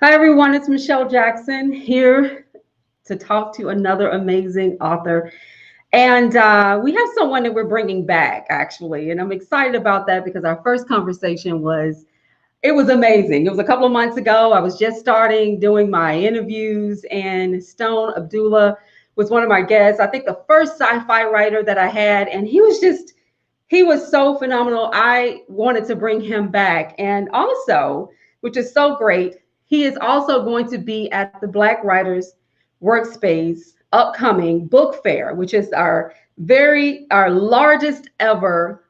Hi, everyone. It's Michelle Jackson here to talk to another amazing author. And we have someone that we're bringing back, actually. And I'm excited about that because our first conversation it was amazing. It was a couple of months ago. I was just starting doing my interviews, and Stone Abdullah was one of my guests. I think the first sci-fi writer that I had, and he was so phenomenal. I wanted to bring him back. And also, which is so great, he is also going to be at the Black Writers Workspace upcoming book fair, which is our largest ever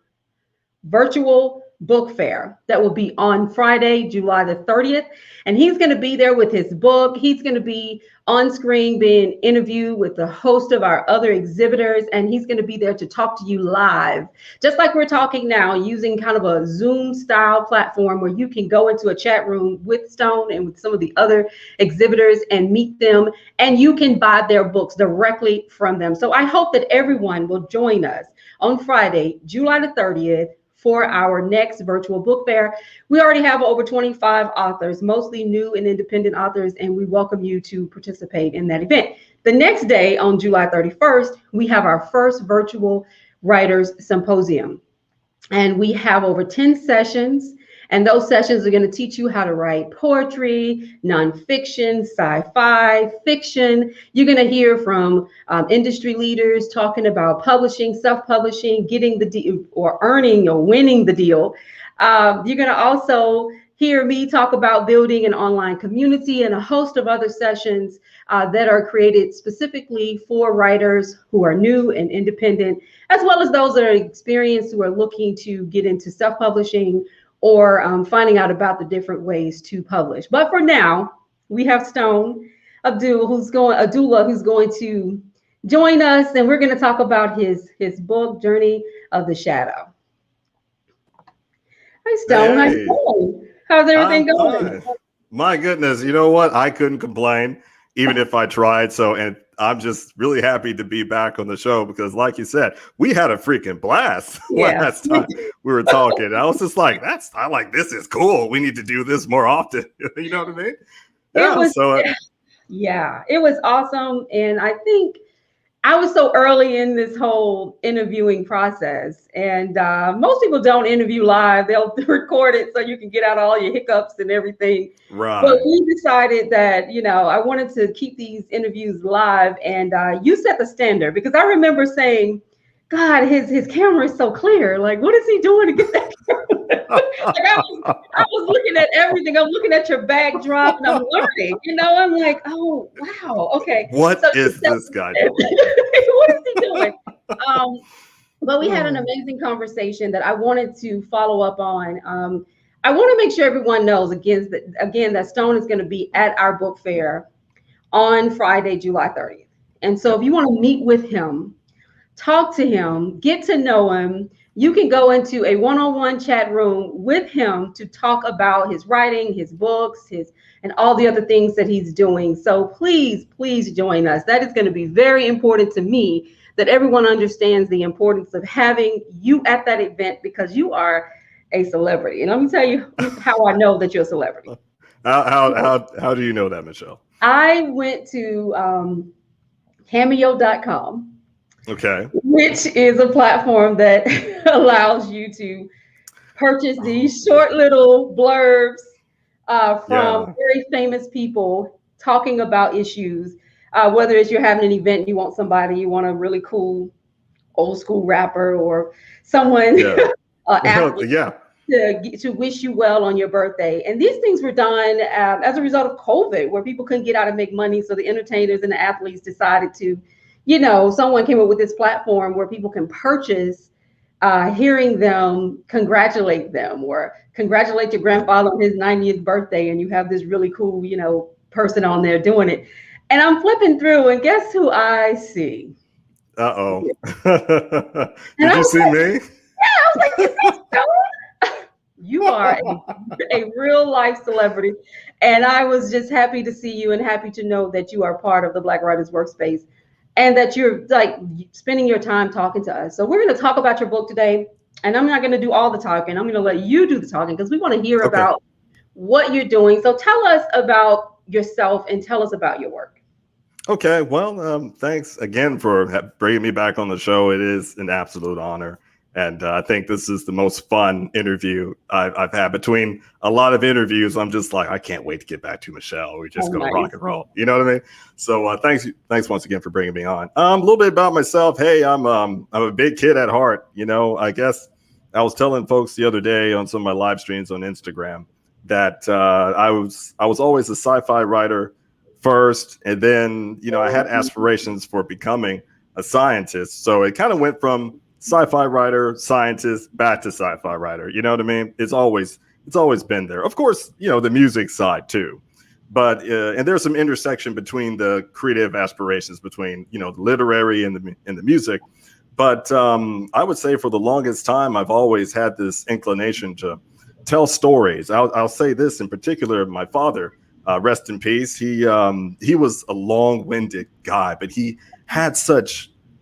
virtual book fair that will be on Friday, July the 30th. And he's going to be there with his book. He's going to be on screen being interviewed with the host of our other exhibitors. And he's going to be there to talk to you live, just like we're talking now, using kind of a Zoom style platform where you can go into a chat room with Stone and with some of the other exhibitors and meet them. And you can buy their books directly from them. So I hope that everyone will join us on Friday, July the 30th, for our next virtual book fair. We already have over 25 authors, mostly new and independent authors, and we welcome you to participate in that event. The next day, on July 31st, we have our first virtual writers symposium. And we have over 10 sessions, and those sessions are going to teach you how to write poetry, nonfiction, sci-fi, fiction. You're going to hear from industry leaders talking about publishing, self-publishing, getting the deal, or earning or winning the deal. You're going to also hear me talk about building an online community and a host of other sessions that are created specifically for writers who are new and independent, as well as those that are experienced who are looking to get into self-publishing or finding out about the different ways to publish. But for now, we have Stone Abdullah who's going to join us, and we're going to talk about his book, Journey of the Shadow. Hi, Stone. How you doing? How's everything going? Fine. My goodness, you know what? I couldn't complain, even if I tried. And I'm just really happy to be back on the show because, like you said, we had a freaking blast last time we were talking. I was just like, this is cool. We need to do this more often. You know what I mean? Yeah. It was awesome. And I think I was so early in this whole interviewing process, and most people don't interview live. They'll record it so you can get out all your hiccups and everything. Right. But we decided that, I wanted to keep these interviews live, and you set the standard, because I remember saying, God, his camera is so clear. Like, what is he doing to get that camera? I was looking at everything. I'm looking at your backdrop and I'm learning. I'm like, oh, wow. Okay. What is this guy doing? What is he doing? But we had an amazing conversation that I wanted to follow up on. I want to make sure everyone knows again that Stone is going to be at our book fair on Friday, July 30th. And so if you want to meet with him, talk to him, get to know him, you can go into a one-on-one chat room with him to talk about his writing, his books, and all the other things that he's doing. So please join us. That is going to be very important to me, that everyone understands the importance of having you at that event, because you are a celebrity. And let me tell you how I know that you're a celebrity. How do you know that, Michelle? I went to cameo.com. Okay. Which is a platform that allows you to purchase these short little blurbs from very famous people talking about issues, whether it's you're having an event, you want a really cool old school rapper or someone to wish you well on your birthday. And these things were done as a result of COVID, where people couldn't get out and make money. So the entertainers and the athletes decided to, someone came up with this platform where people can purchase hearing them congratulate them, or congratulate your grandfather on his 90th birthday. And you have this really cool, person on there doing it. And I'm flipping through, and guess who I see? Uh-oh. Did you see me? Yeah, I was like, is this Stone? You are a real life celebrity. And I was just happy to see you and happy to know that you are part of the Black Writers Workspace, and that you're like spending your time talking to us. So we're going to talk about your book today, and I'm not going to do all the talking. I'm going to let you do the talking, because we want to hear about what you're doing. So tell us about yourself and tell us about your work. Okay, well, thanks again for bringing me back on the show. It is an absolute honor. And I think this is the most fun interview I've had. Between a lot of interviews, I'm just like, I can't wait to get back to Michelle. We're just going to rock and roll. You know what I mean? So thanks once again for bringing me on. A little bit about myself. Hey, I'm a big kid at heart. You know, I guess I was telling folks the other day on some of my live streams on Instagram that I was always a sci-fi writer first, and then I had aspirations for becoming a scientist. So it kind of went from sci-fi writer, scientist, back to sci-fi writer. You know what I mean? It's always been there. Of course, the music side too, but and there's some intersection between the creative aspirations between the literary and the music. But I would say for the longest time, I've always had this inclination to tell stories. I'll say this in particular. My father, rest in peace. He was a long-winded guy, but he had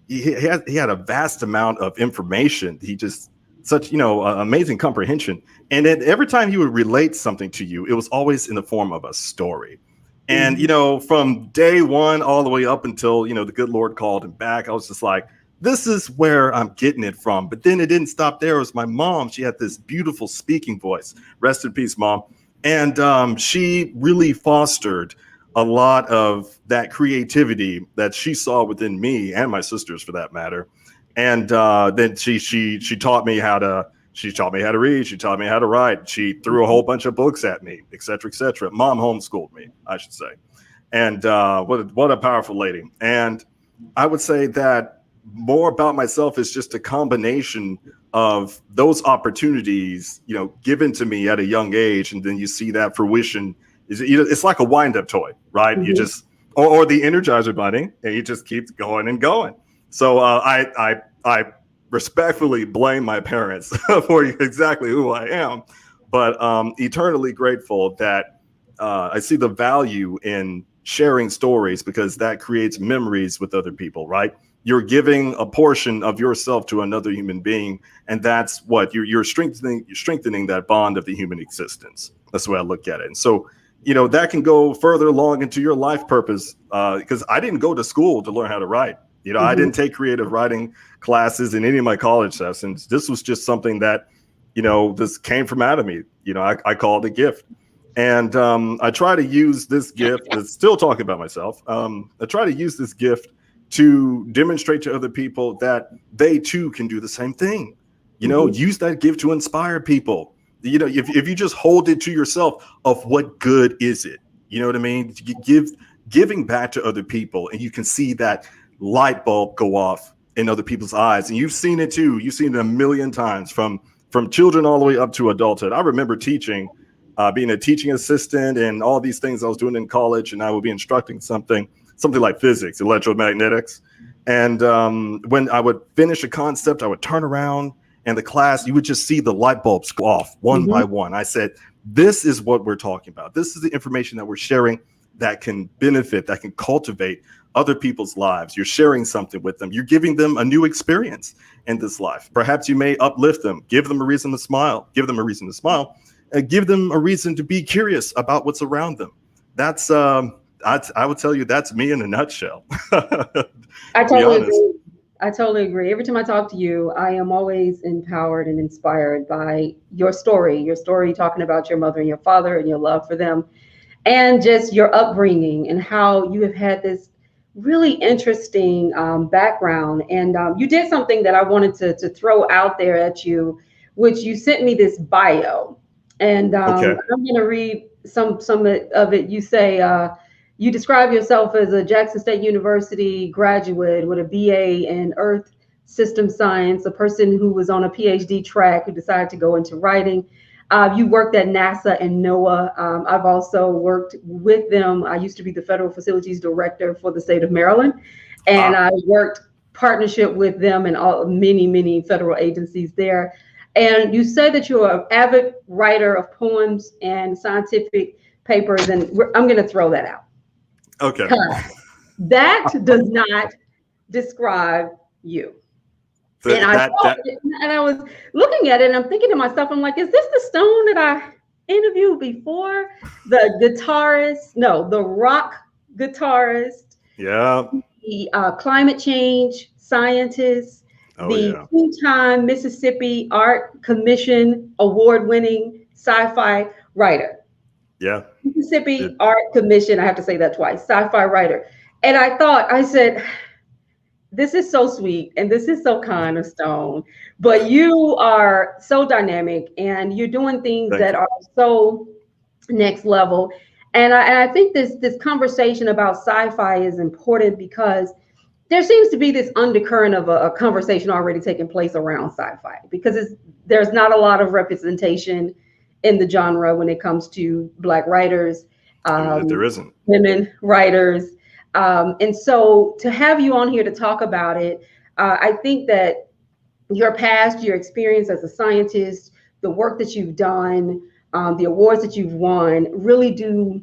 he had a vast amount of information. He just such amazing comprehension. And then every time he would relate something to you, it was always in the form of a story. And from day one all the way up until the good Lord called him back, I was just like, this is where I'm getting it from. But then it didn't stop there. It was my mom. She had this beautiful speaking voice. Rest in peace, Mom. And she really fostered a lot of that creativity that she saw within me and my sisters, for that matter. And then she taught me how to read. She taught me how to write. She threw a whole bunch of books at me, et cetera, et cetera. Mom homeschooled me, I should say. And what a powerful lady. And I would say that more about myself is just a combination of those opportunities, given to me at a young age. And then you see that fruition. It's like a wind-up toy, right? Mm-hmm. You just, or the Energizer Bunny, and you just keep going and going. So I respectfully blame my parents for exactly who I am, but eternally grateful that I see the value in sharing stories, because that creates memories with other people, right? You're giving a portion of yourself to another human being, and that's what you're strengthening that bond of the human existence. That's the way I look at it. And so, that can go further along into your life purpose, because I didn't go to school to learn how to write. Mm-hmm. I didn't take creative writing classes in any of my college sessions. This was just something that, this came from out of me. I call it a gift. And I try to use this gift, still talking about myself. I try to use this gift to demonstrate to other people that they too can do the same thing. Mm-hmm. Use that gift to inspire people. If you just hold it to yourself, of what good is it? You know what I mean? Giving back to other people, and you can see that light bulb go off in other people's eyes. And you've seen it too. You've seen it a million times, from children all the way up to adulthood. I remember teaching, being a teaching assistant and all these things I was doing in college, and I would be instructing something like physics, electromagnetics. And when I would finish a concept, I would turn around, and the class, you would just see the light bulbs go off one by one. I said, this is what we're talking about. This is the information that we're sharing that can benefit, that can cultivate other people's lives. You're sharing something with them. You're giving them a new experience in this life. Perhaps you may uplift them, give them a reason to smile, and give them a reason to be curious about what's around them. That's, I would tell you, that's me in a nutshell. I totally agree. Every time I talk to you, I am always empowered and inspired by your story talking about your mother and your father and your love for them, and just your upbringing and how you have had this really interesting background. And you did something that I wanted to throw out there at you, which you sent me this bio. And okay. I'm going to read some of it. You say, you describe yourself as a Jackson State University graduate with a BA in Earth System Science, a person who was on a PhD track who decided to go into writing. You worked at NASA and NOAA. I've also worked with them. I used to be the Federal Facilities Director for the state of Maryland, and I worked partnership with them and many federal agencies there. And you said that you're an avid writer of poems and scientific papers, and I'm going to throw that out. Okay. That does not describe you. And I was looking at it and I'm thinking to myself, I'm like, is this the stone that interview before the rock guitarist, Yeah. the climate change scientist, Oh the yeah. two-time Mississippi Art Commission award-winning sci-fi writer. Yeah. Mississippi Art Commission, I have to say that twice, sci-fi writer. And I said, this is so sweet and this is so kind of Stone, but you are so dynamic and you're doing things Thank that you. are so next level. And I think this conversation about sci-fi is important because there seems to be this undercurrent of a conversation already taking place around sci-fi because there's not a lot of representation in the genre when it comes to Black writers, There isn't. women writers. And so to have you on here to talk about it, I think that your past, your experience as a scientist, the work that you've done, the awards that you've won really do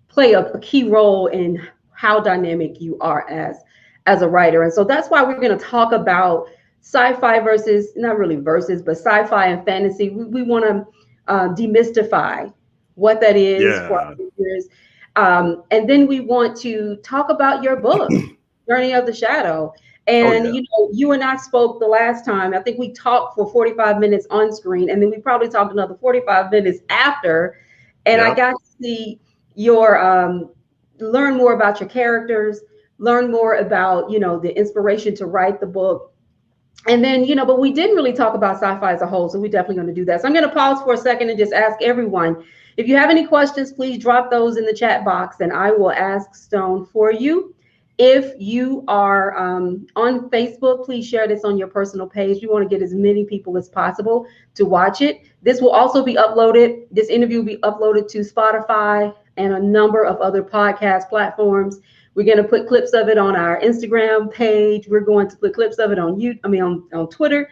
play a key role in how dynamic you are as a writer. And so that's why we're going to talk about sci-fi versus, not really versus, but sci-fi and fantasy. We want to demystify what that is for Yeah. our readers. And then we want to talk about your book, Journey of the Shadow. Oh And yeah. you and I spoke the last time. I think we talked for 45 minutes on screen, and then we probably talked another 45 minutes after. And I Yep. got to see your learn more about your characters, learn more about the inspiration to write the book. And then, but we didn't really talk about sci-fi as a whole, so we're definitely going to do that. So I'm going to pause for a second and just ask everyone, if you have any questions, please drop those in the chat box and I will ask Stone for you. If you are on Facebook, please share this on your personal page. You want to get as many people as possible to watch it. This will also be uploaded. This interview will be uploaded to Spotify and a number of other podcast platforms. We're going to put clips of it on our Instagram page. We're going to put clips of it on on Twitter.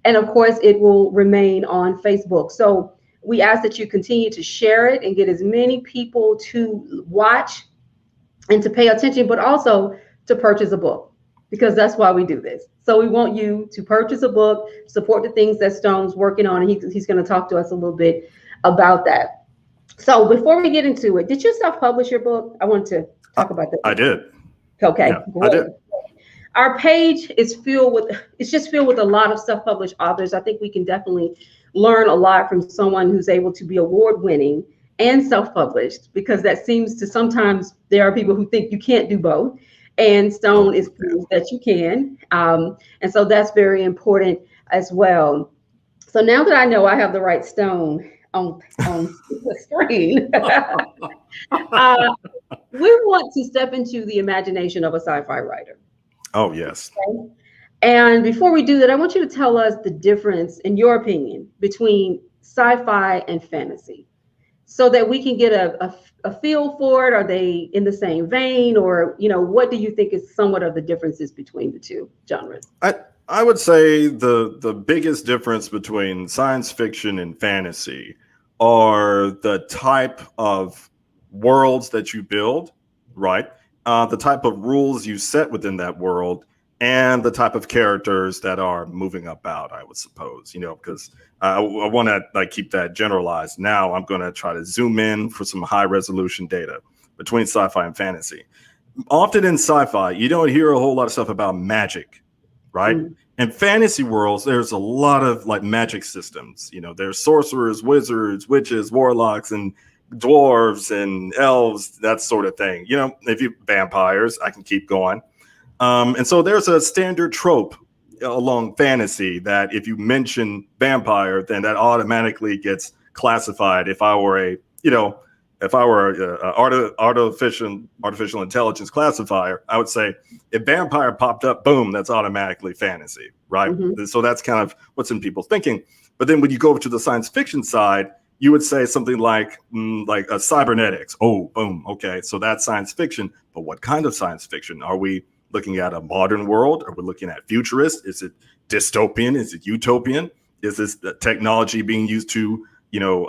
And of course, it will remain on Facebook. So we ask that you continue to share it and get as many people to watch and to pay attention, but also to purchase a book, because that's why we do this. So we want you to purchase a book, support the things that Stone's working on, and he's going to talk to us a little bit about that. So before we get into it, did you self-publish your book? I want to talk about that. I did. Okay, Yeah, great. I did. Our page is just filled with a lot of self-published authors. I think we can definitely learn a lot from someone who's able to be award-winning and self-published, because that seems to sometimes there are people who think you can't do both, and Stone is proof that you can. And so that's very important as well. So now that I know I have the right Stone on the screen, we want to step into the imagination of a sci-fi writer. Oh yes. Okay? And before we do that, I want you to tell us the difference, in your opinion, between sci-fi and fantasy, so that we can get a feel for it. Are they in the same vein, or what do you think is somewhat of the differences between the two genres? I would say the biggest difference between science fiction and fantasy are the type of worlds that you build, right? The type of rules you set within that world, and the type of characters that are moving about, I would suppose, because I want to keep that generalized. Now I'm going to try to zoom in for some high resolution data between sci-fi and fantasy. Often in sci-fi, you don't hear a whole lot of stuff about magic, right? Mm. In fantasy worlds, there's a lot of magic systems. There's sorcerers, wizards, witches, warlocks, and dwarves and elves, that sort of thing. If you vampires, I can keep going. And so there's a standard trope along fantasy that if you mention vampire, then that automatically gets classified. If I were a artificial intelligence classifier, I would say if vampire popped up, boom, that's automatically fantasy, right? Mm-hmm. So that's kind of what's in people's thinking. But then when you go over to the science fiction side, you would say something like a cybernetics. Oh, boom, okay, so that's science fiction. But what kind of science fiction? Are we looking at a modern world? Are we looking at futurist? Is it dystopian? Is it utopian? Is this technology being used to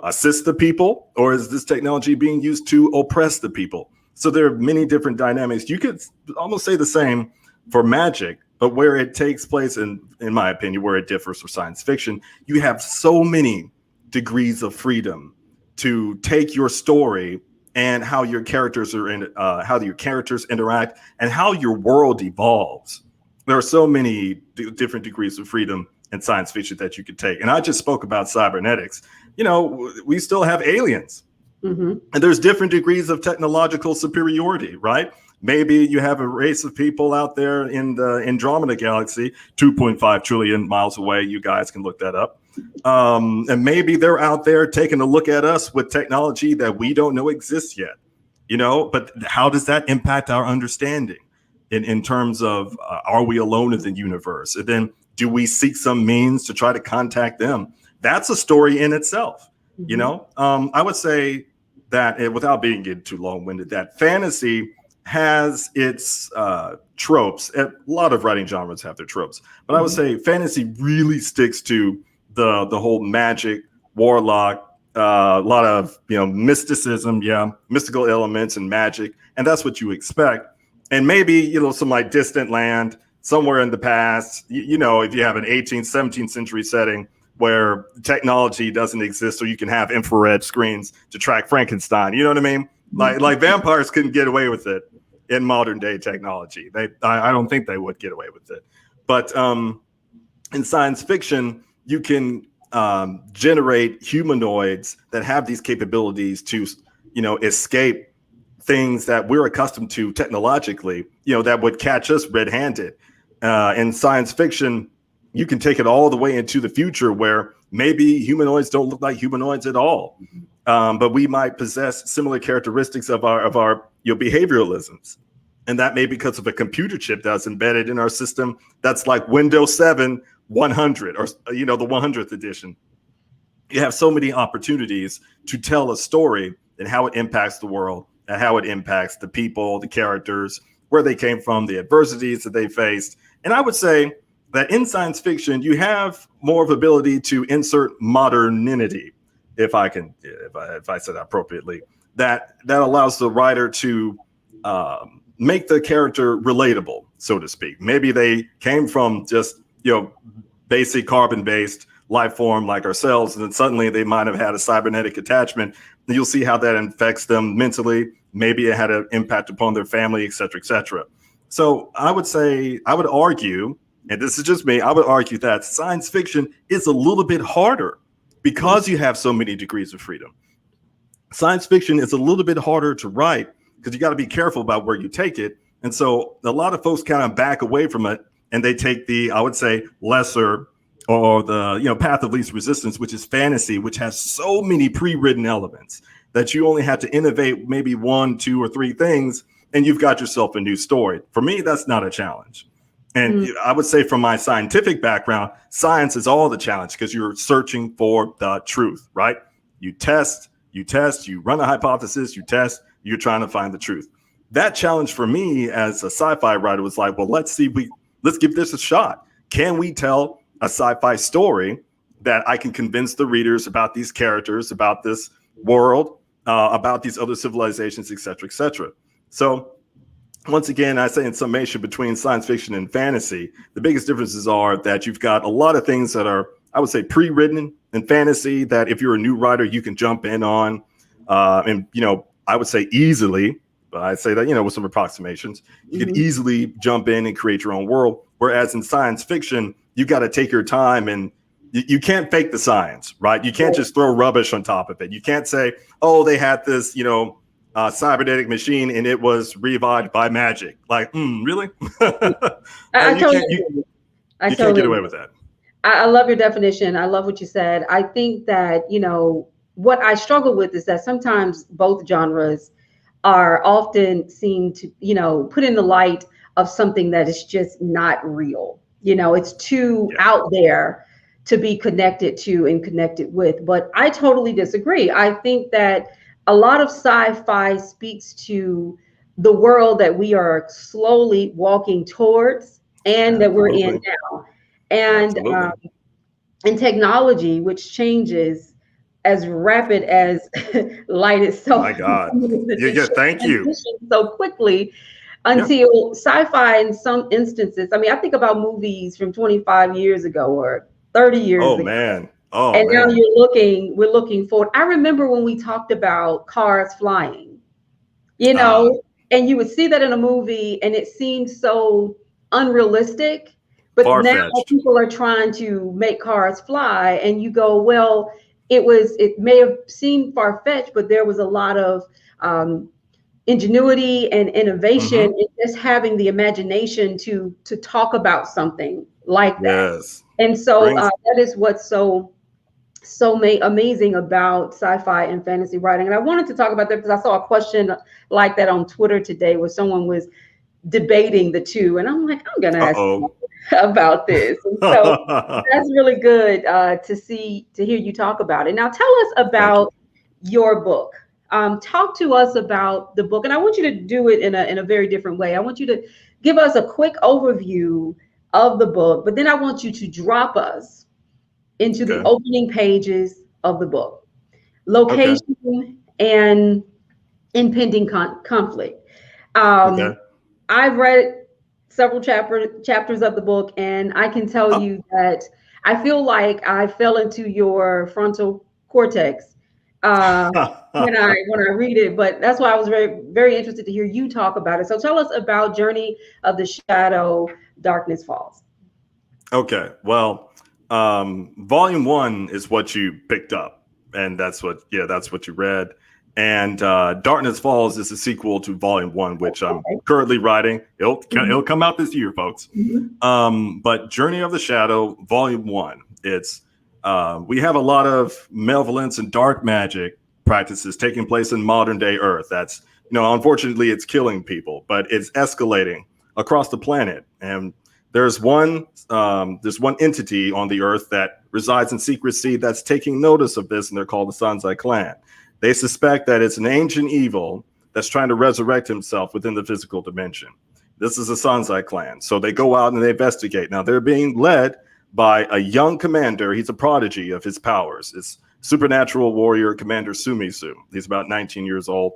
assist the people, or is this technology being used to oppress the people? So there are many different dynamics. You could almost say the same for magic, but where it takes place, in my opinion, where it differs from science fiction, you have so many degrees of freedom to take your story and how your characters are in, how your characters interact, and how your world evolves. There are so many different degrees of freedom in science fiction that you could take. And I just spoke about cybernetics. You know, we still have aliens, and there's different degrees of technological superiority, right? Maybe you have a race of people out there in the Andromeda galaxy, 2.5 trillion miles away. You guys can look that up. And maybe they're out there taking a look at us with technology that we don't know exists yet, you know, but how does that impact our understanding in terms of are we alone in the universe? And then do we seek some means to try to contact them? That's a story in itself, you know. I would say that, without being too long-winded, that fantasy has its tropes. A lot of writing genres have their tropes, but I would say fantasy really sticks to the whole magic, warlock, a lot of, you know, mysticism, mystical elements and magic, and that's what you expect. And maybe, you know, some like distant land somewhere in the past, you know, if you have an 18th, 17th century setting where technology doesn't exist, so you can have infrared screens to track Frankenstein, you know what I mean? Like vampires couldn't get away with it in modern day technology. I don't think they would get away with it. But in science fiction, you can generate humanoids that have these capabilities to, you know, escape things that we're accustomed to technologically, you know, that would catch us red-handed. In science fiction, you can take it all the way into the future where maybe humanoids don't look like humanoids at all, but we might possess similar characteristics of our you know, behavioralisms. And that may be because of a computer chip that's embedded in our system that's like Windows 7 100, or, you know, the 100th edition. You have so many opportunities to tell a story and how it impacts the world and how it impacts the people, the characters, where they came from, the adversities that they faced. And I would say that in science fiction, you have more of ability to insert modernity, if I said that appropriately, that allows the writer to make the character relatable, so to speak. Maybe they came from just, you know, basic carbon-based life form like ourselves, and then suddenly they might have had a cybernetic attachment. And you'll see how that affects them mentally. Maybe it had an impact upon their family, et cetera, et cetera. So I would argue, and this is just me, I would argue that science fiction is a little bit harder because you have so many degrees of freedom. Science fiction is a little bit harder to write because you got to be careful about where you take it. And so a lot of folks kind of back away from it, and they take the, I would say, lesser, or the, you know, path of least resistance, which is fantasy, which has so many pre-written elements that you only have to innovate maybe 1, 2, or 3 things, and you've got yourself a new story. For me, that's not a challenge. And I would say, from my scientific background, science is all the challenge because you're searching for the truth, right? You test, you run a hypothesis, you test, you're trying to find the truth. That challenge for me as a sci-fi writer was like, well, let's give this a shot. Can we tell a sci-fi story that I can convince the readers about these characters, about this world, about these other civilizations, et cetera, et cetera. So once again, I say in summation, between science fiction and fantasy, the biggest differences are that you've got a lot of things that are, I would say, pre-written in fantasy that if you're a new writer, you can jump in on. And, you know, I would say easily, but I say that, you know, with some approximations, you can easily jump in and create your own world. Whereas in science fiction, you got to take your time, and you can't fake the science, right? You can't just throw rubbish on top of it. You can't say, oh, they had this, you know, cybernetic machine and it was revived by magic. Like, really? I totally can't get away with that. I love your definition. I love what you said. I think that, you know, what I struggle with is that sometimes both genres are often seen to, you know, put in the light of something that is just not real. You know, it's too out there to be connected to and connected with. But I totally disagree. I think that a lot of sci-fi speaks to the world that we are slowly walking towards and that we're in now. And technology, which changes as rapid as light itself. Oh my God. Yeah, thank you. So quickly until sci-fi in some instances. I mean, I think about movies from 25 years ago or 30 years ago. Oh, and man. now we're looking forward. I remember when we talked about cars flying, and you would see that in a movie and it seemed so unrealistic. But now Far-fetched. people are trying to make cars fly, and you go, well, it may have seemed far-fetched, but there was a lot of ingenuity and innovation in just having the imagination to talk about something like that. Yes. And so Brings that is what's amazing about sci-fi and fantasy writing. And I wanted to talk about that because I saw a question like that on Twitter today where someone was debating the two, and I'm like, I'm gonna ask you about this. And so that's really good to hear you talk about it. Now tell us about your book. Talk to us about the book, and I want you to do it in a very different way. I want you to give us a quick overview of the book, but then I want you to drop us into the opening pages of the book, location and impending conflict. I've read several chapters of the book, and I can tell you that I feel like I fell into your frontal cortex when I read it. But that's why I was very, very interested to hear you talk about it. So tell us about Journey of the Shadow, Darkness Falls. Okay, well, volume 1 is what you picked up, and that's what you read. And Darkness Falls is a sequel to volume 1, which I'm currently writing. It'll come out this year, folks. But Journey of the Shadow, volume 1, it's we have a lot of malevolence and dark magic practices taking place in modern day Earth. That's, unfortunately, it's killing people, but it's escalating across the planet. And there's one entity on the Earth that resides in secrecy that's taking notice of this, and they're called the Sanzai clan. They suspect that it's an ancient evil that's trying to resurrect himself within the physical dimension. This is a Sanzai clan. So they go out and they investigate. Now they're being led by a young commander. He's a prodigy of his powers. It's supernatural warrior Commander Sumisu. He's about 19 years old.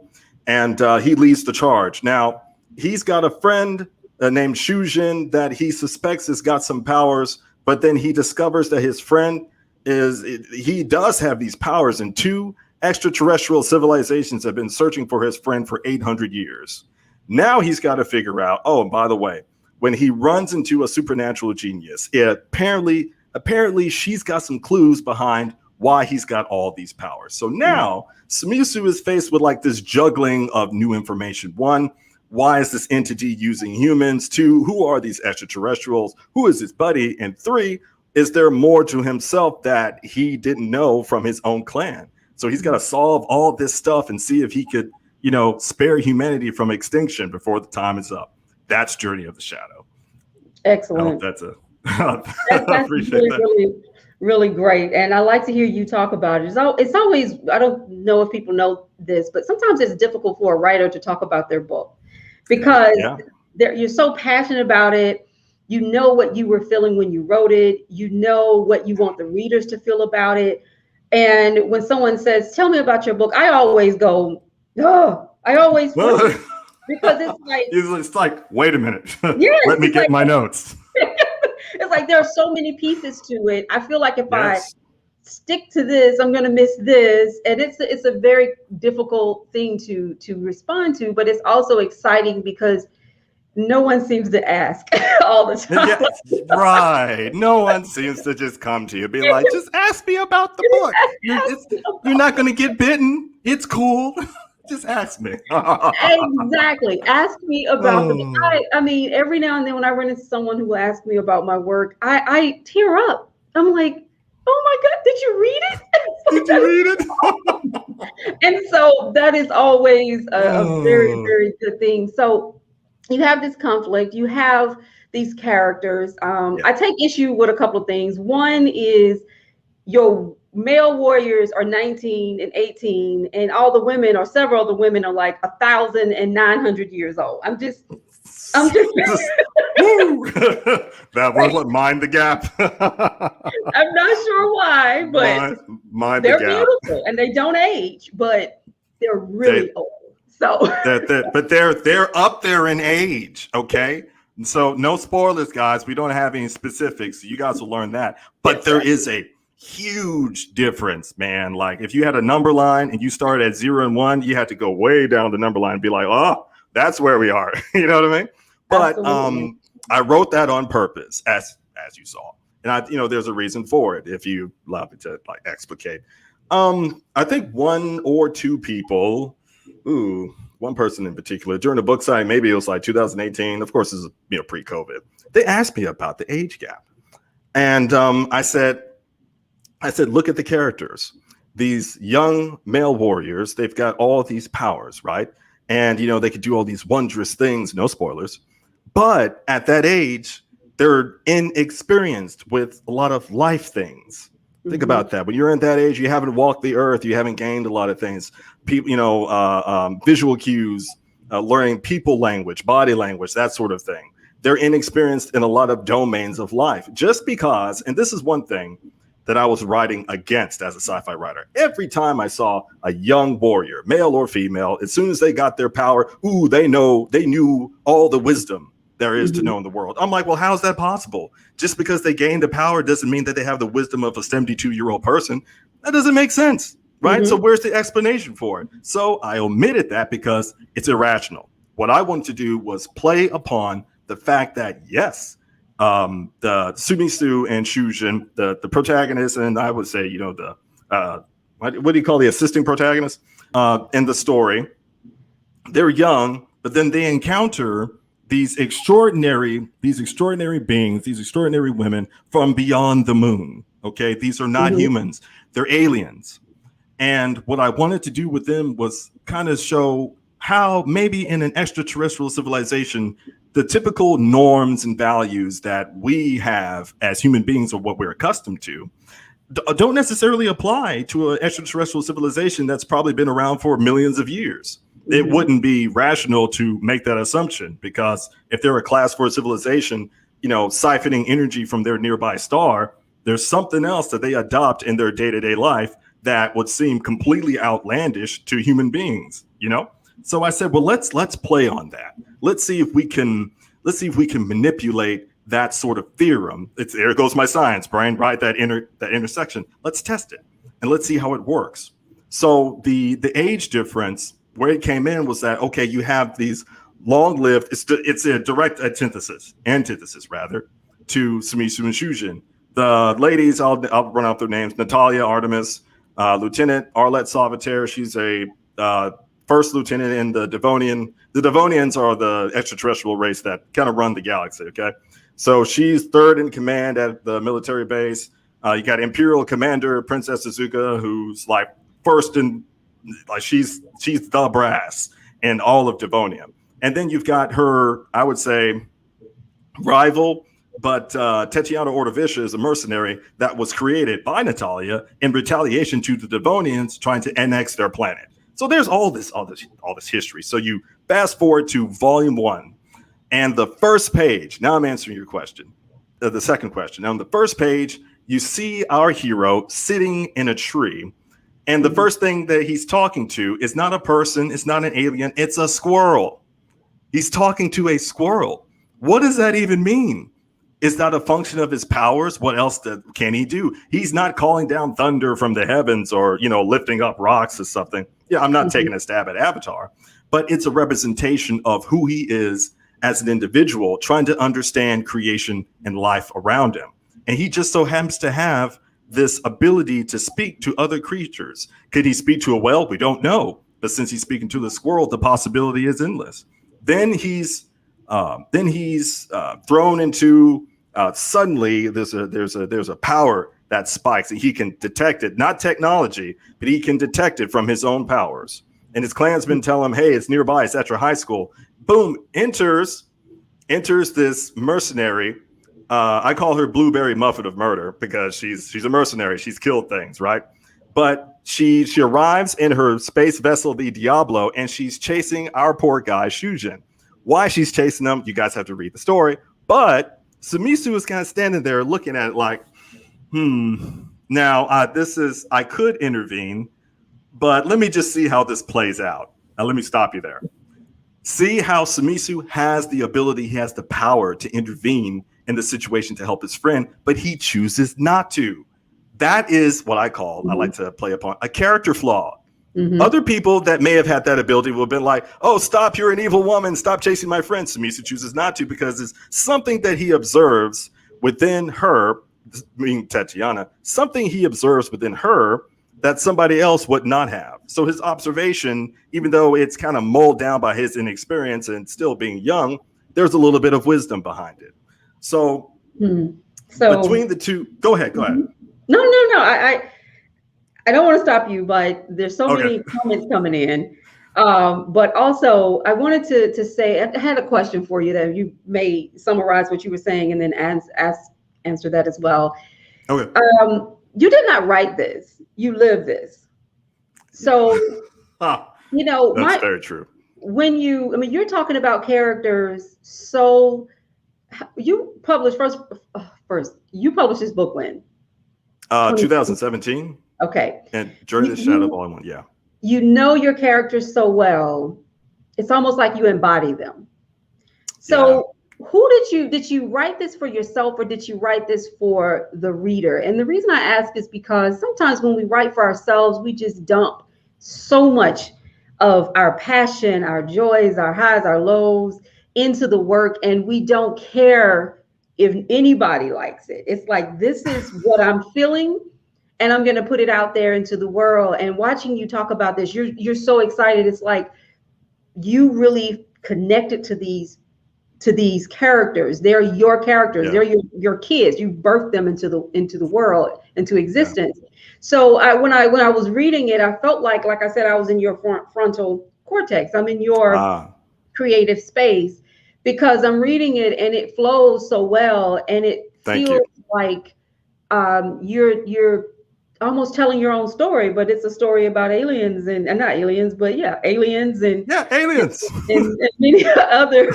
And he leads the charge. Now, he's got a friend named Shujin that he suspects has got some powers, but then he discovers that his friend he does have these powers, and two extraterrestrial civilizations have been searching for his friend for 800 years. Now he's got to figure out, oh, and by the way, when he runs into a supernatural genius, apparently she's got some clues behind why he's got all these powers. So now Sumisu is faced with like this juggling of new information. One, why is this entity using humans? Two, who are these extraterrestrials? Who is his buddy? And three, is there more to himself that he didn't know from his own clan? So he's got to solve all this stuff and see if he could, spare humanity from extinction before the time is up. That's Journey of the Shadow. Excellent. That's really, really, really great. And I like to hear you talk about it. It's always, I don't know if people know this, but sometimes it's difficult for a writer to talk about their book because you're so passionate about it. You know what you were feeling when you wrote it. You know what you want the readers to feel about it. And when someone says, tell me about your book, I always go, oh, I always because it's like, wait a minute. Let me get my notes. It's like there are so many pieces to it. I feel like if I stick to this, I'm going to miss this. And it's a very difficult thing to respond to, but it's also exciting because no one seems to ask all the time. Yes, right. No one seems to just come to you, be like, just ask me about the book. You're not going to get bitten. It's cool. Just ask me. Exactly. Ask me about the book. I mean, every now and then when I run into someone who asks me about my work, I tear up. I'm like, oh my God, did you read it? Did you read it? And so that is always a very, very good thing. So you have this conflict, you have these characters. I take issue with a couple of things. One is your male warriors are 19 and 18, and all the women, or several of the women, are like 1,900 years old. I'm just that will mind the gap. I'm not sure why, but mind they're the gap. beautiful and they don't age, but they're really old. So but they're up there in age, okay? So no spoilers, guys. We don't have any specifics. So you guys will learn that. But there is a huge difference, man. Like if you had a number line and you started at 0 and 1, you had to go way down the number line and be like, oh, that's where we are. You know what I mean? But I wrote that on purpose, as you saw. And there's a reason for it, if you allow me to like explicate. I think one or two people, one person in particular, during the book signing, maybe it was like 2018. Of course, this is pre-COVID. They asked me about the age gap, and I said, look at the characters. These young male warriors, they've got all these powers, right? And they could do all these wondrous things. No spoilers, but at that age, they're inexperienced with a lot of life things. Think about that. When you're in that age, you haven't walked the earth. You haven't gained a lot of things. People, visual cues, learning people language, body language, that sort of thing. They're inexperienced in a lot of domains of life. Just because, and this is one thing that I was writing against as a sci-fi writer. Every time I saw a young warrior, male or female, as soon as they got their power, they knew all the wisdom there is to know in the world. I'm like, well, how's that possible? Just because they gained the power doesn't mean that they have the wisdom of a 72-year-old person. That doesn't make sense, right? So where's the explanation for it? So I omitted that because it's irrational. What I wanted to do was play upon the fact that, yes, the Sumisu and Shujin, the protagonist, and I would say, what do you call the assisting protagonist in the story? They're young, but then they encounter these extraordinary beings, these extraordinary women from beyond the moon. Okay, these are not humans; they're aliens. And what I wanted to do with them was kind of show how maybe in an extraterrestrial civilization, the typical norms and values that we have as human beings, or what we're accustomed to, don't necessarily apply to an extraterrestrial civilization that's probably been around for millions of years. It wouldn't be rational to make that assumption, because if they're a class 4 civilization, siphoning energy from their nearby star, there's something else that they adopt in their day-to-day life that would seem completely outlandish to human beings, So I said, well, let's play on that. Let's see if we can manipulate that sort of theorem. There goes my science brain, right? That intersection. Let's test it and let's see how it works. So the age difference, where it came in, was that, okay, you have these long-lived, it's a direct antithesis rather, to Sumisu and Shujin. The ladies, I'll run out their names: Natalia, Artemis, Lieutenant Arlette Salvatore. She's a first lieutenant in the Devonian. The Devonians are the extraterrestrial race that kind of run the galaxy, okay? So she's third in command at the military base. You got Imperial Commander Princess Suzuka, who's like first in, like she's the brass in all of Devonia. And then you've got her, I would say, rival, but Tetiana Ordovicia is a mercenary that was created by Natalia in retaliation to the Devonians trying to annex their planet. So there's all this history. So you fast forward to volume 1, and the first page. Now I'm answering your question, the second question. Now on the first page, you see our hero sitting in a tree. And the first thing that he's talking to is not a person, it's not an alien, it's a squirrel. He's talking to a squirrel. What does that even mean? Is that a function of his powers? What else can he do? He's not calling down thunder from the heavens or, lifting up rocks or something. Yeah, I'm not taking a stab at Avatar, but it's a representation of who he is as an individual, trying to understand creation and life around him. And he just so happens to have this ability to speak to other creatures. Could he speak to a whale? We don't know. But since he's speaking to the squirrel, the possibility is endless. Then he's thrown into suddenly there's a power that spikes, and he can detect it. Not technology, but he can detect it from his own powers. And his clansmen tell him, "Hey, it's nearby. It's at your high school." Boom! Enters this mercenary. I call her Blueberry Muffet of Murder because she's a mercenary. She's killed things, right? But she arrives in her space vessel, the Diablo, and she's chasing our poor guy, Shujin. Why she's chasing him, you guys have to read the story. But Sumisu is kind of standing there looking at it like, now I could intervene, but let me just see how this plays out. Now, let me stop you there. See how Sumisu has the ability, he has the power to intervene in the situation to help his friend, but he chooses not to. that is what I call, I like to play upon, a character flaw. Mm-hmm. Other people that may have had that ability will have been like, oh, stop, you're an evil woman, stop chasing my friend. Sumisu chooses not to because it's something that he observes within her, meaning Tatiana, something he observes within her that somebody else would not have. So his observation, even though it's kind of mulled down by his inexperience and still being young, there's a little bit of wisdom behind it. So, so between the two, go ahead. No. I don't want to stop you, but there's so many comments coming in. But also, I wanted to say, I had a question for you that you may summarize what you were saying and then answer that as well. Okay. You did not write this. You live this. So, you know, that's very true. When you're talking about characters. So you published you published this book when? 2017. Okay. And Journey of the Shadow Volume 1, yeah. You know your characters so well, it's almost like you embody them. So who did you write this for yourself, or did you write this for the reader? And the reason I ask is because sometimes when we write for ourselves, we just dump so much of our passion, our joys, our highs, our lows into the work, and we don't care if anybody likes it. It's like, this is what I'm feeling, and I'm going to put it out there into the world. And watching you talk about this, you're so excited. It's like you really connected to these characters. They're your characters. Yeah. They're your kids. You birthed them into the world, into existence. Yeah. So when I was reading it, I felt like I said, I was in your frontal cortex. I'm in your creative space, because I'm reading it and it flows so well, and it feels like you're almost telling your own story, but it's a story about aliens and not aliens, but aliens and aliens and many other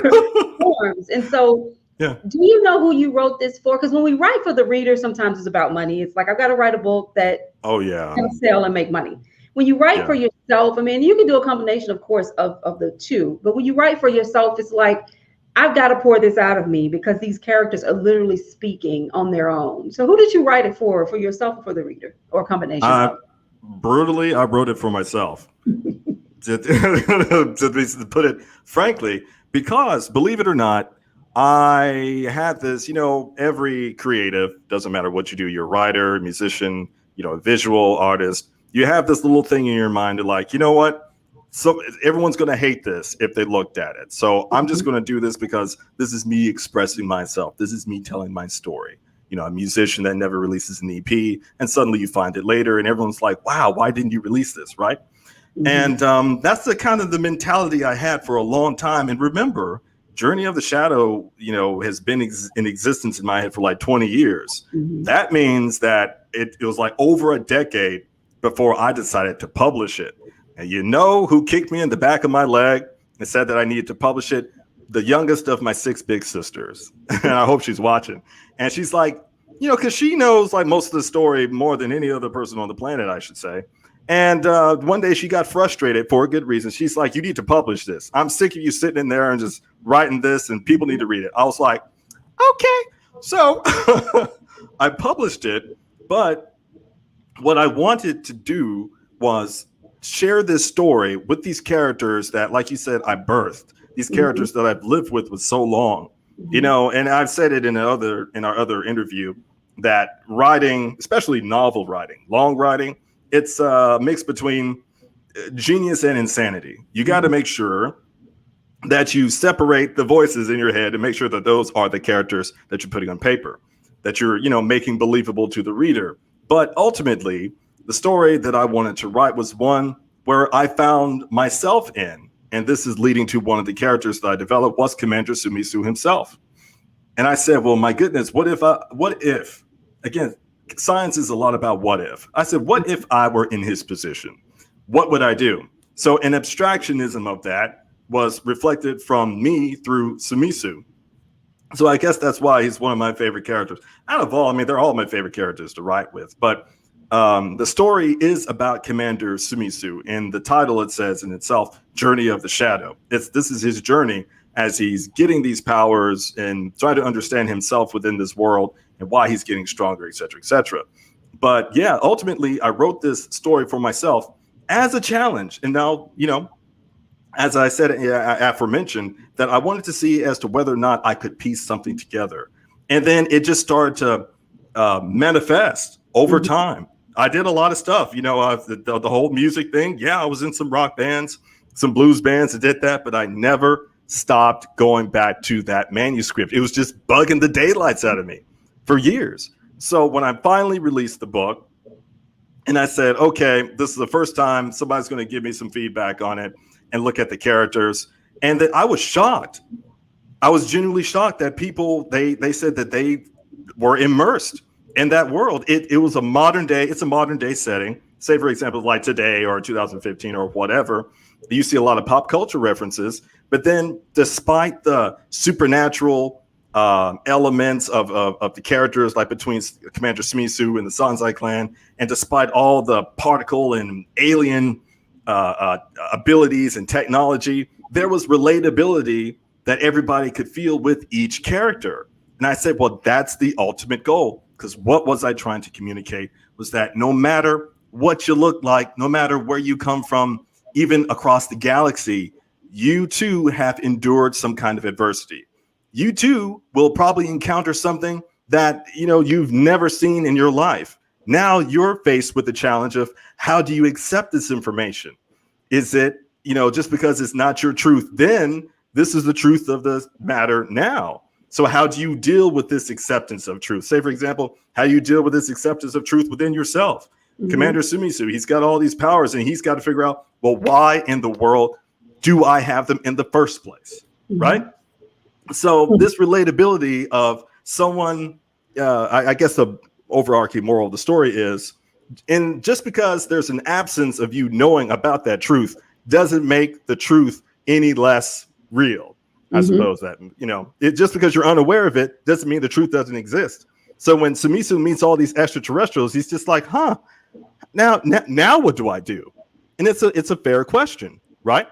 forms. And so, do you know who you wrote this for? Because when we write for the reader, sometimes it's about money. It's like, I've got to write a book that can sell and make money. When you write for yourself, I mean, you can do a combination, of course, of the two. But when you write for yourself, it's like, I've got to pour this out of me, because these characters are literally speaking on their own. So who did you write it for yourself or for the reader, or a combination? Brutally, I wrote it for myself. to put it frankly, because believe it or not, I had this, every creative, doesn't matter what you do, you're a writer, musician, a visual artist, you have this little thing in your mind to like, you know what? So everyone's going to hate this if they looked at it. So I'm just going to do this because this is me expressing myself. This is me telling my story. A musician that never releases an EP, and suddenly you find it later and everyone's like, wow, why didn't you release this? Right. And that's the kind of the mentality I had for a long time. And remember, Journey of the Shadow, has been in existence in my head for like 20 years. That means that it was like over a decade before I decided to publish it. And you know who kicked me in the back of my leg and said that I needed to publish it? The youngest of my 6 big sisters. And I hope she's watching. And she's like, because she knows like most of the story more than any other person on the planet, I should say. And one day she got frustrated for a good reason. She's like, you need to publish this. I'm sick of you sitting in there and just writing this, and people need to read it. I was like, okay. So I published it. But what I wanted to do was share this story with these characters that, like you said, I birthed, these characters that I've lived with so long, and I've said it in our other interview that writing, especially novel writing, long writing, it's a mix between genius and insanity. You got to make sure that you separate the voices in your head and make sure that those are the characters that you're putting on paper, that you're, making believable to the reader. But ultimately, the story that I wanted to write was one where I found myself in, and this is leading to one of the characters that I developed, was Commander Sumisu himself. And I said, well, my goodness, what if, again, science is a lot about what if. I said, what if I were in his position? What would I do? So an abstractionism of that was reflected from me through Sumisu. So I guess that's why he's one of my favorite characters. Out of all, they're all my favorite characters to write with, but the story is about Commander Sumisu. In the title, it says in itself, Journey of the Shadow. This is his journey as he's getting these powers and trying to understand himself within this world and why he's getting stronger, et cetera, et cetera. But yeah, ultimately, I wrote this story for myself as a challenge. And now, as I said, aforementioned, that I wanted to see as to whether or not I could piece something together. And then it just started to manifest over time. I did a lot of stuff, the whole music thing. Yeah, I was in some rock bands, some blues bands, and did that, but I never stopped going back to that manuscript. It was just bugging the daylights out of me for years. So when I finally released the book, and I said, okay, this is the first time somebody's going to give me some feedback on it and look at the characters, and that I was shocked. I was genuinely shocked that people, they said that they were immersed in that world. It was it's a modern day setting. Say, for example, like today or 2015 or whatever, you see a lot of pop culture references. But then despite the supernatural elements of the characters, like between Commander Shimizu and the Sanzai clan, and despite all the particle and alien abilities and technology, there was relatability that everybody could feel with each character. And I said, well, that's the ultimate goal, because what was I trying to communicate was that no matter what you look like, no matter where you come from, even across the galaxy, you too have endured some kind of adversity. You too will probably encounter something that you've never seen in your life. Now you're faced with the challenge of, how do you accept this information? Is it, just because it's not your truth then, this is the truth of the matter now. So how do you deal with this acceptance of truth? Say, for example, how you deal with this acceptance of truth within yourself. Commander Shimizu, he's got all these powers, and he's got to figure out, well, why in the world do I have them in the first place? Right? So this relatability of someone, I guess the overarching moral of the story is, and just because there's an absence of you knowing about that truth doesn't make the truth any less real. I suppose that, it just because you're unaware of it doesn't mean the truth doesn't exist. So when Shimizu meets all these extraterrestrials, he's just like, now what do I do? And it's a fair question, right?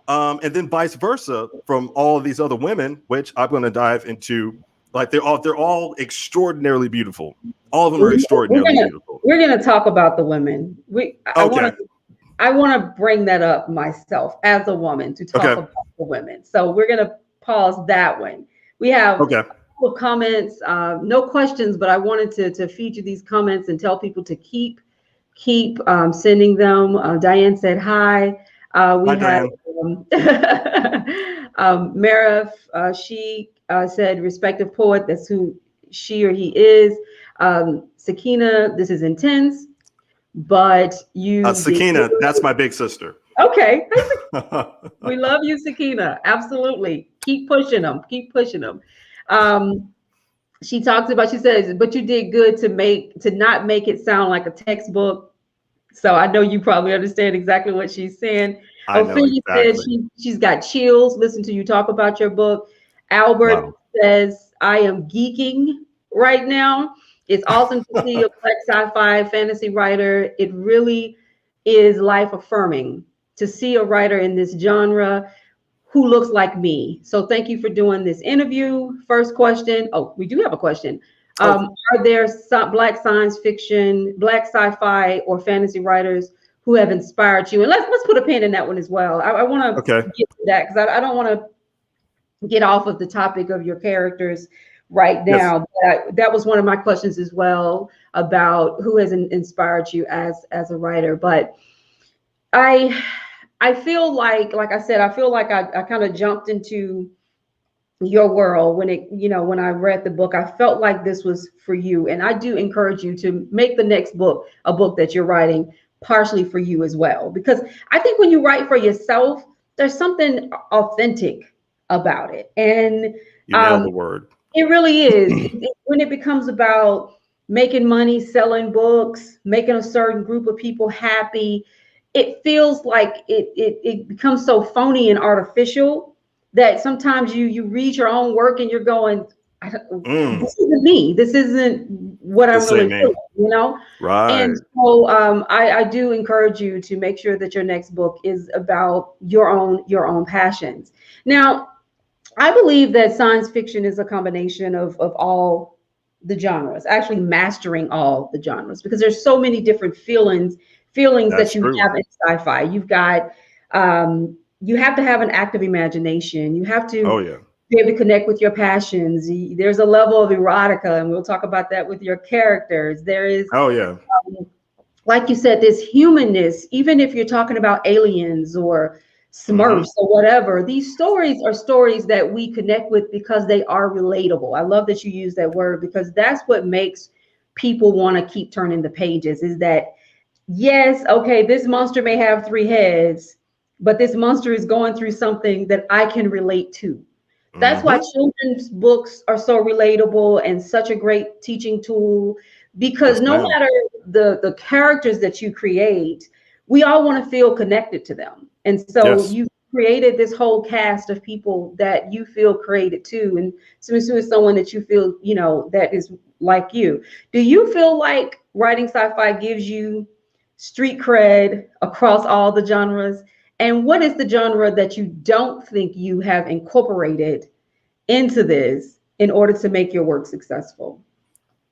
And then vice versa from all of these other women, which I'm going to dive into. Like they're all extraordinarily beautiful. All of them are extraordinarily beautiful. We're going to talk about the women. I want to bring that up myself as a woman to talk about the women. So we're going to pause that one. We have a couple of comments, no questions, but I wanted to feature these comments and tell people to keep sending them. Diane said hi. We had Marif, she said respective poet, that's who she or he is. Sakina, this is intense, but you Sakina, that's my big sister. Okay. We love you, Sakina. Absolutely. Keep pushing them. She says, but you did good to not make it sound like a textbook. So I know you probably understand exactly what she's saying. Ophelia says she's got chills. Listen to you talk about your book. Albert says, I am geeking right now. It's awesome to see a black sci-fi fantasy writer. It really is life affirming to see a writer in this genre who looks like me. So thank you for doing this interview. First question. Oh, we do have a question. Are there some black science fiction, black sci-fi or fantasy writers who have inspired you? And let's put a pin in that one as well. I want to get to that because I don't want to get off of the topic of your characters right now. Yes. But that was one of my questions as well, about who has inspired you as a writer. But I feel like I said, I feel like I kind of jumped into your world when I read the book. I felt like this was for you, and I do encourage you to make the next book a book that you're writing partially for you as well, because I think when you write for yourself, there's something authentic about it. And you nailed the word. It really is. When it becomes about making money, selling books, making a certain group of people happy, it feels like it becomes so phony and artificial that sometimes you read your own work and you're going, this isn't me. This isn't what I'm really doing, Right. And so I do encourage you to make sure that your next book is about your own passions. Now, I believe that science fiction is a combination of all the genres, actually mastering all the genres, because there's so many different feelings That's that you true. have in sci-fi. You've got you have to have an active imagination. You have Oh to yeah. be able to connect with your passions. There's a level of erotica, and we'll talk about that with your characters. There is, Oh yeah. like you said, this humanness, even if you're talking about aliens or Hmm. Smurfs or whatever, these stories are stories that we connect with because they are relatable. I love that you use that word, because that's what makes people want to keep turning the pages, is that, yes, okay, this monster may have three heads, but this monster is going through something that I can relate to. That's why Hmm. children's books are so relatable and such a great teaching tool, because Yes, no ma'am. matter the characters that you create, we all want to feel connected to them. And so Yes. you created this whole cast of people that you feel created to, and Sumisu is someone that you feel, that is like you. Do you feel like writing sci-fi gives you street cred across all the genres? And what is the genre that you don't think you have incorporated into this in order to make your work successful?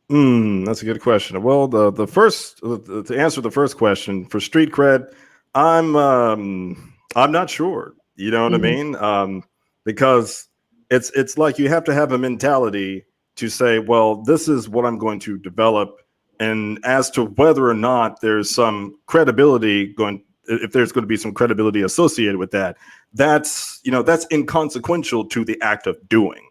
That's a good question. Well, the first to answer the first question for street cred, I'm not sure. You know what I Mhm. mean? Because it's like you have to have a mentality to say, well, this is what I'm going to develop, and as to whether or not there's some credibility going, if there's going to be some credibility associated with that, that's inconsequential to the act of doing.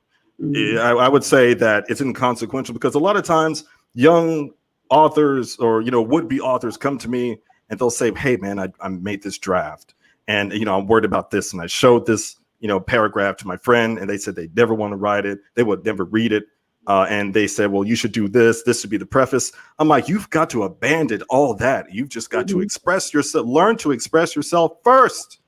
Mhm. I would say that it's inconsequential because a lot of times young authors or would be authors come to me and they'll say, "Hey, man, I made this draft, and I'm worried about this." And I showed this paragraph to my friend, and they said they never want to write it, they would never read it, and they said, "Well, you should do this. This should be the preface." I'm like, "You've got to abandon all that. You've just got to Mhm. express yourself. Learn to express yourself first.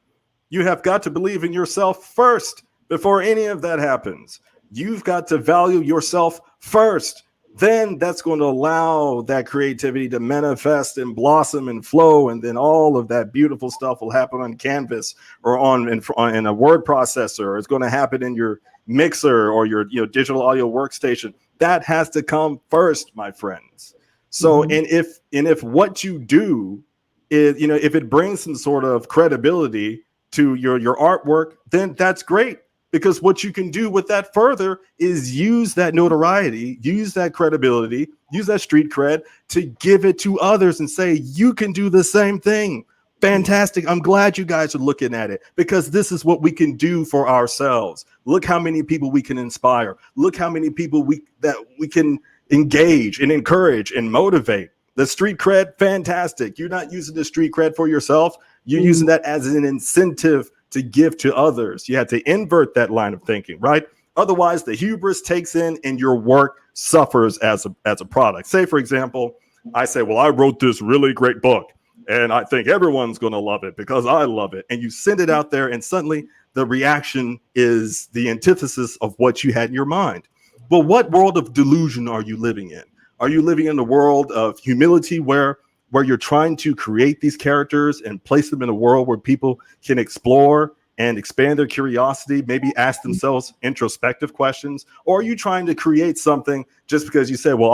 You have got to believe in yourself first before any of that happens. You've got to value yourself first. Then that's going to allow that creativity to manifest and blossom and flow. And then all of that beautiful stuff will happen on Canvas or in a word processor. It's going to happen in your mixer or your digital audio workstation. That has to come first, my friends. So, Mhm. and if what you do is, if it brings some sort of credibility to your artwork, then that's great, because what you can do with that further is use that notoriety, use that credibility, use that street cred to give it to others and say, you can do the same thing. Fantastic. I'm glad you guys are looking at it, because this is what we can do for ourselves. Look how many people we can inspire. Look how many people we can engage and encourage and motivate. The street cred, fantastic. You're not using the street cred for yourself. You're using Mhm. that as an incentive to give to others. You have to invert that line of thinking, right? Otherwise, the hubris takes in and your work suffers as a product. Say, for example, I say, well, I wrote this really great book and I think everyone's going to love it because I love it. And you send it out there and suddenly the reaction is the antithesis of what you had in your mind. Well, what world of delusion are you living in? Are you living in a world of humility where you're trying to create these characters and place them in a world where people can explore and expand their curiosity, maybe ask themselves introspective questions? Or are you trying to create something just because you say, well,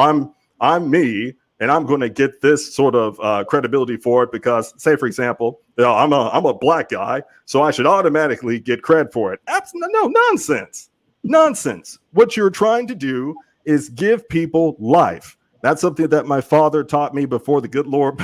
I'm me and I'm going to get this sort of credibility for it because, say, for example, I'm a black guy, so I should automatically get cred for it. Absolutely no, nonsense. Nonsense. What you're trying to do is give people life. That's something that my father taught me before the good Lord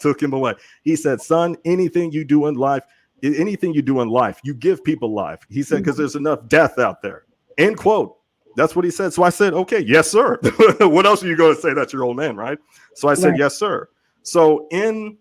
took him away. He said, son, anything you do in life, you give people life. He said, because Mhm. there's enough death out there. End quote. That's what he said. So I said, okay, yes, sir. What else are you going to say? That's your old man, right? So I said, Right. yes, sir. So in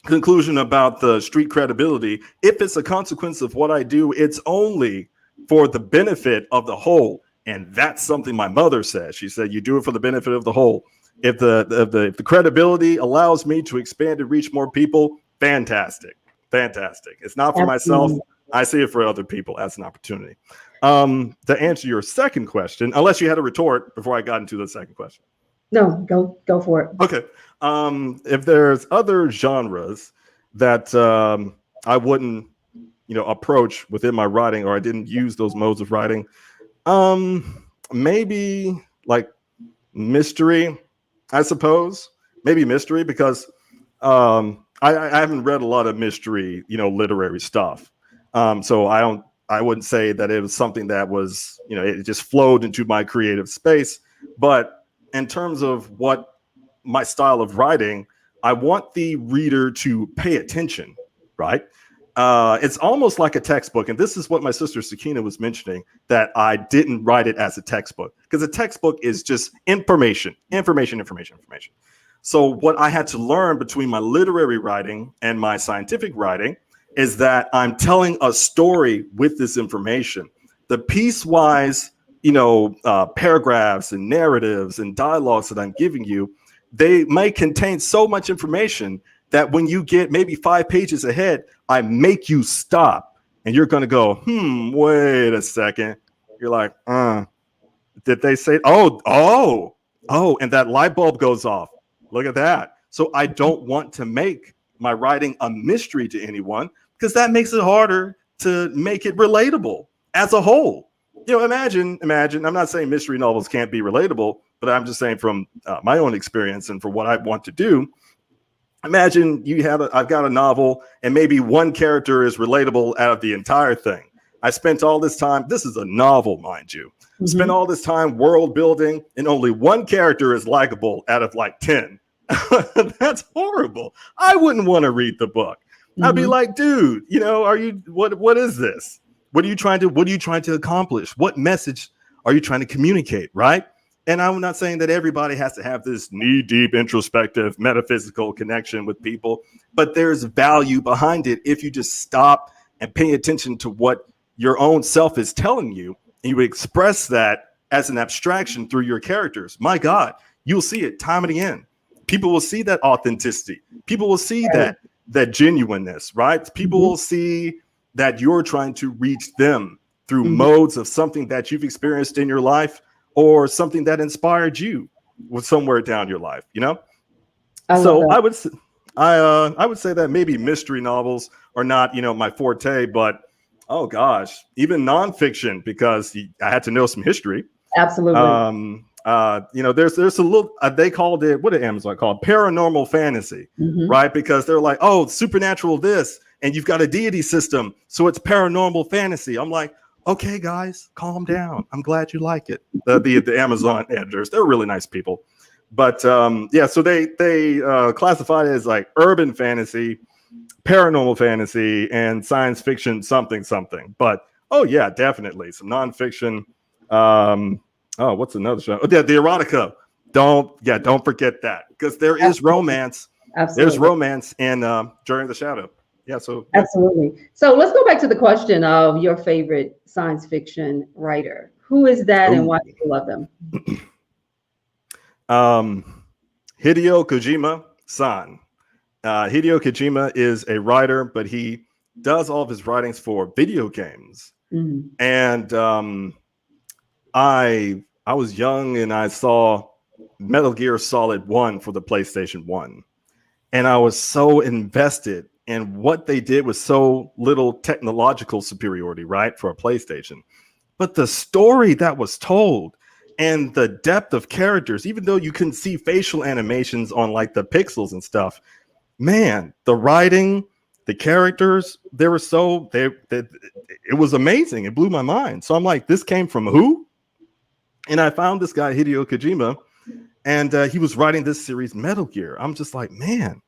conclusion about the street credibility, if it's a consequence of what I do, it's only for the benefit of the whole. And that's something my mother said. She said, you do it for the benefit of the whole. If the credibility allows me to expand and reach more people, fantastic. Fantastic. It's not for myself. Absolutely. I see it for other people as an opportunity. To answer your second question, unless you had a retort before I got into the second question. No, go for it. Okay. If there's other genres that I wouldn't, approach within my writing, or I didn't use those modes of writing, maybe like mystery, I suppose. Maybe mystery because I haven't read a lot of mystery, literary stuff. So I wouldn't say that it was something that was, it just flowed into my creative space. But in terms of what my style of writing, I want the reader to pay attention, right? It's almost like a textbook. And this is what my sister Sakina was mentioning, that I didn't write it as a textbook, because a textbook is just information. So what I had to learn between my literary writing and my scientific writing is that I'm telling a story with this information. The piecewise, paragraphs and narratives and dialogues that I'm giving you, they may contain so much information that when you get maybe 5 pages ahead, I make you stop and you're going to go, wait a second. You're like, did they say, oh, and that light bulb goes off. Look at that. So I don't want to make my writing a mystery to anyone, because that makes it harder to make it relatable as a whole. Imagine, I'm not saying mystery novels can't be relatable, but I'm just saying from my own experience and for what I want to do. Imagine I've got a novel and maybe one character is relatable out of the entire thing. I spent all this time, this is a novel, mind you, spent all this time world building and only one character is likable out of like 10. That's horrible. I wouldn't want to read the book. I'd be like, dude, what is this? What are you trying to accomplish? What message are you trying to communicate? Right. And I'm not saying that everybody has to have this knee-deep, introspective, metaphysical connection with people, but there's value behind it if you just stop and pay attention to what your own self is telling you, and you express that as an abstraction through your characters. My God, you'll see it time and again. People will see that authenticity. People will see that genuineness, right? People will see that you're trying to reach them through modes of something that you've experienced in your life, or something that inspired you with somewhere down your life, So I would say that maybe mystery novels are not, my forte, but oh gosh, even nonfiction, because I had to know some history. Absolutely. There's a little, they called it, what did Amazon call it? Paranormal fantasy, right? Because they're like, oh, supernatural this, and you've got a deity system, so it's paranormal fantasy. I'm like, okay, guys, calm down. I'm glad you like it. The Amazon editors, they're really nice people. But so they classified it as like urban fantasy, paranormal fantasy, and science fiction something. But oh yeah, definitely some nonfiction. What's another show? Oh yeah, the erotica. Don't forget that, because there is romance. Absolutely. There's romance in During the Shadow. Yeah, so absolutely. So let's go back to the question of your favorite science fiction writer. Who is that, and why do you love them? Hideo Kojima-san. Hideo Kojima is a writer, but he does all of his writings for video games. And I was young and I saw Metal Gear Solid 1 for the PlayStation 1. And I was so invested. And what they did was so little technological superiority, right, for a PlayStation. But the story that was told and the depth of characters, even though you couldn't see facial animations on like the pixels and stuff, man, the writing, the characters, it was amazing. It blew my mind. So I'm like, this came from who? And I found this guy, Hideo Kojima, and he was writing this series, Metal Gear. I'm just like, man,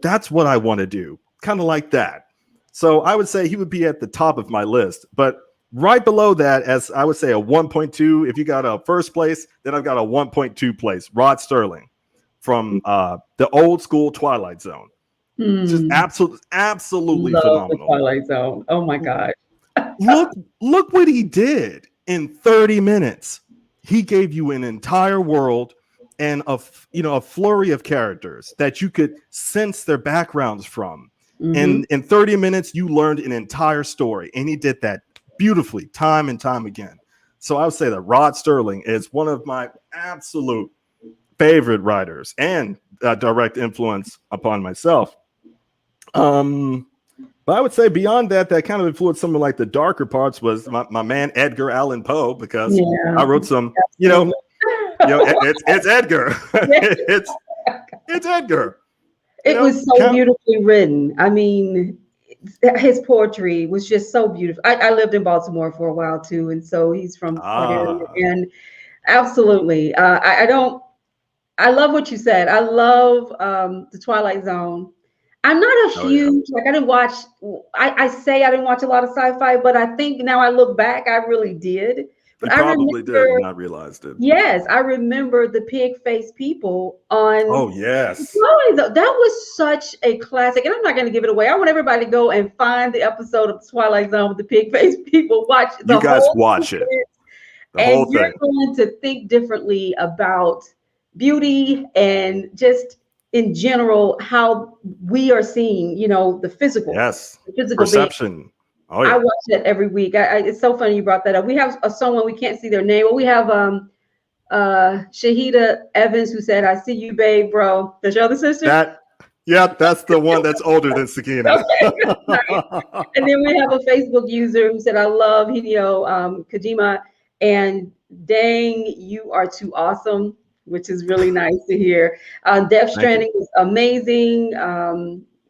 that's what I want to do. Kind of like that. So I would say he would be at the top of my list, but right below that, as I would say a 1.2, if you got a first place, then I've got a 1.2 place, Rod Serling from the old school Twilight Zone. Just absolutely Love phenomenal. The Twilight Zone. Oh my God. Look what he did in 30 minutes. He gave you an entire world and a flurry of characters that you could sense their backgrounds from. And in 30 minutes, you learned an entire story. And he did that beautifully time and time again. So I would say that Rod Serling is one of my absolute favorite writers and direct influence upon myself. But I would say beyond that kind of influenced some of like the darker parts was my man Edgar Allan Poe, because I wrote some, It's Edgar. it's Edgar. It was so beautifully written. I mean, his poetry was just so beautiful. I lived in Baltimore for a while too, and so he's from that area. And absolutely, I love what you said. I love the Twilight Zone. I'm not a huge like I didn't watch. I say I didn't watch a lot of sci-fi, but I think now I look back, I really did. But you probably did and not realized it. Yes, I remember the pig-faced people on. Oh yes, that was such a classic, and I'm not going to give it away. I want everybody to go and find the episode of Twilight Zone with the pig-faced people. Watch the you guys watch it, and you're going to think differently about beauty and just in general how we are seeing, the physical, the physical perception. Being. Oh, yeah. I watch it every week. It's so funny you brought that up. We have someone, we can't see their name, but we have Shahida Evans who said, "I see you, babe, bro." That's your other sister? That's the one that's older than Sakina. And then we have a Facebook user who said, "I love Hideo Kojima, and dang, you are too awesome," which is really nice to hear. Death Stranding was amazing.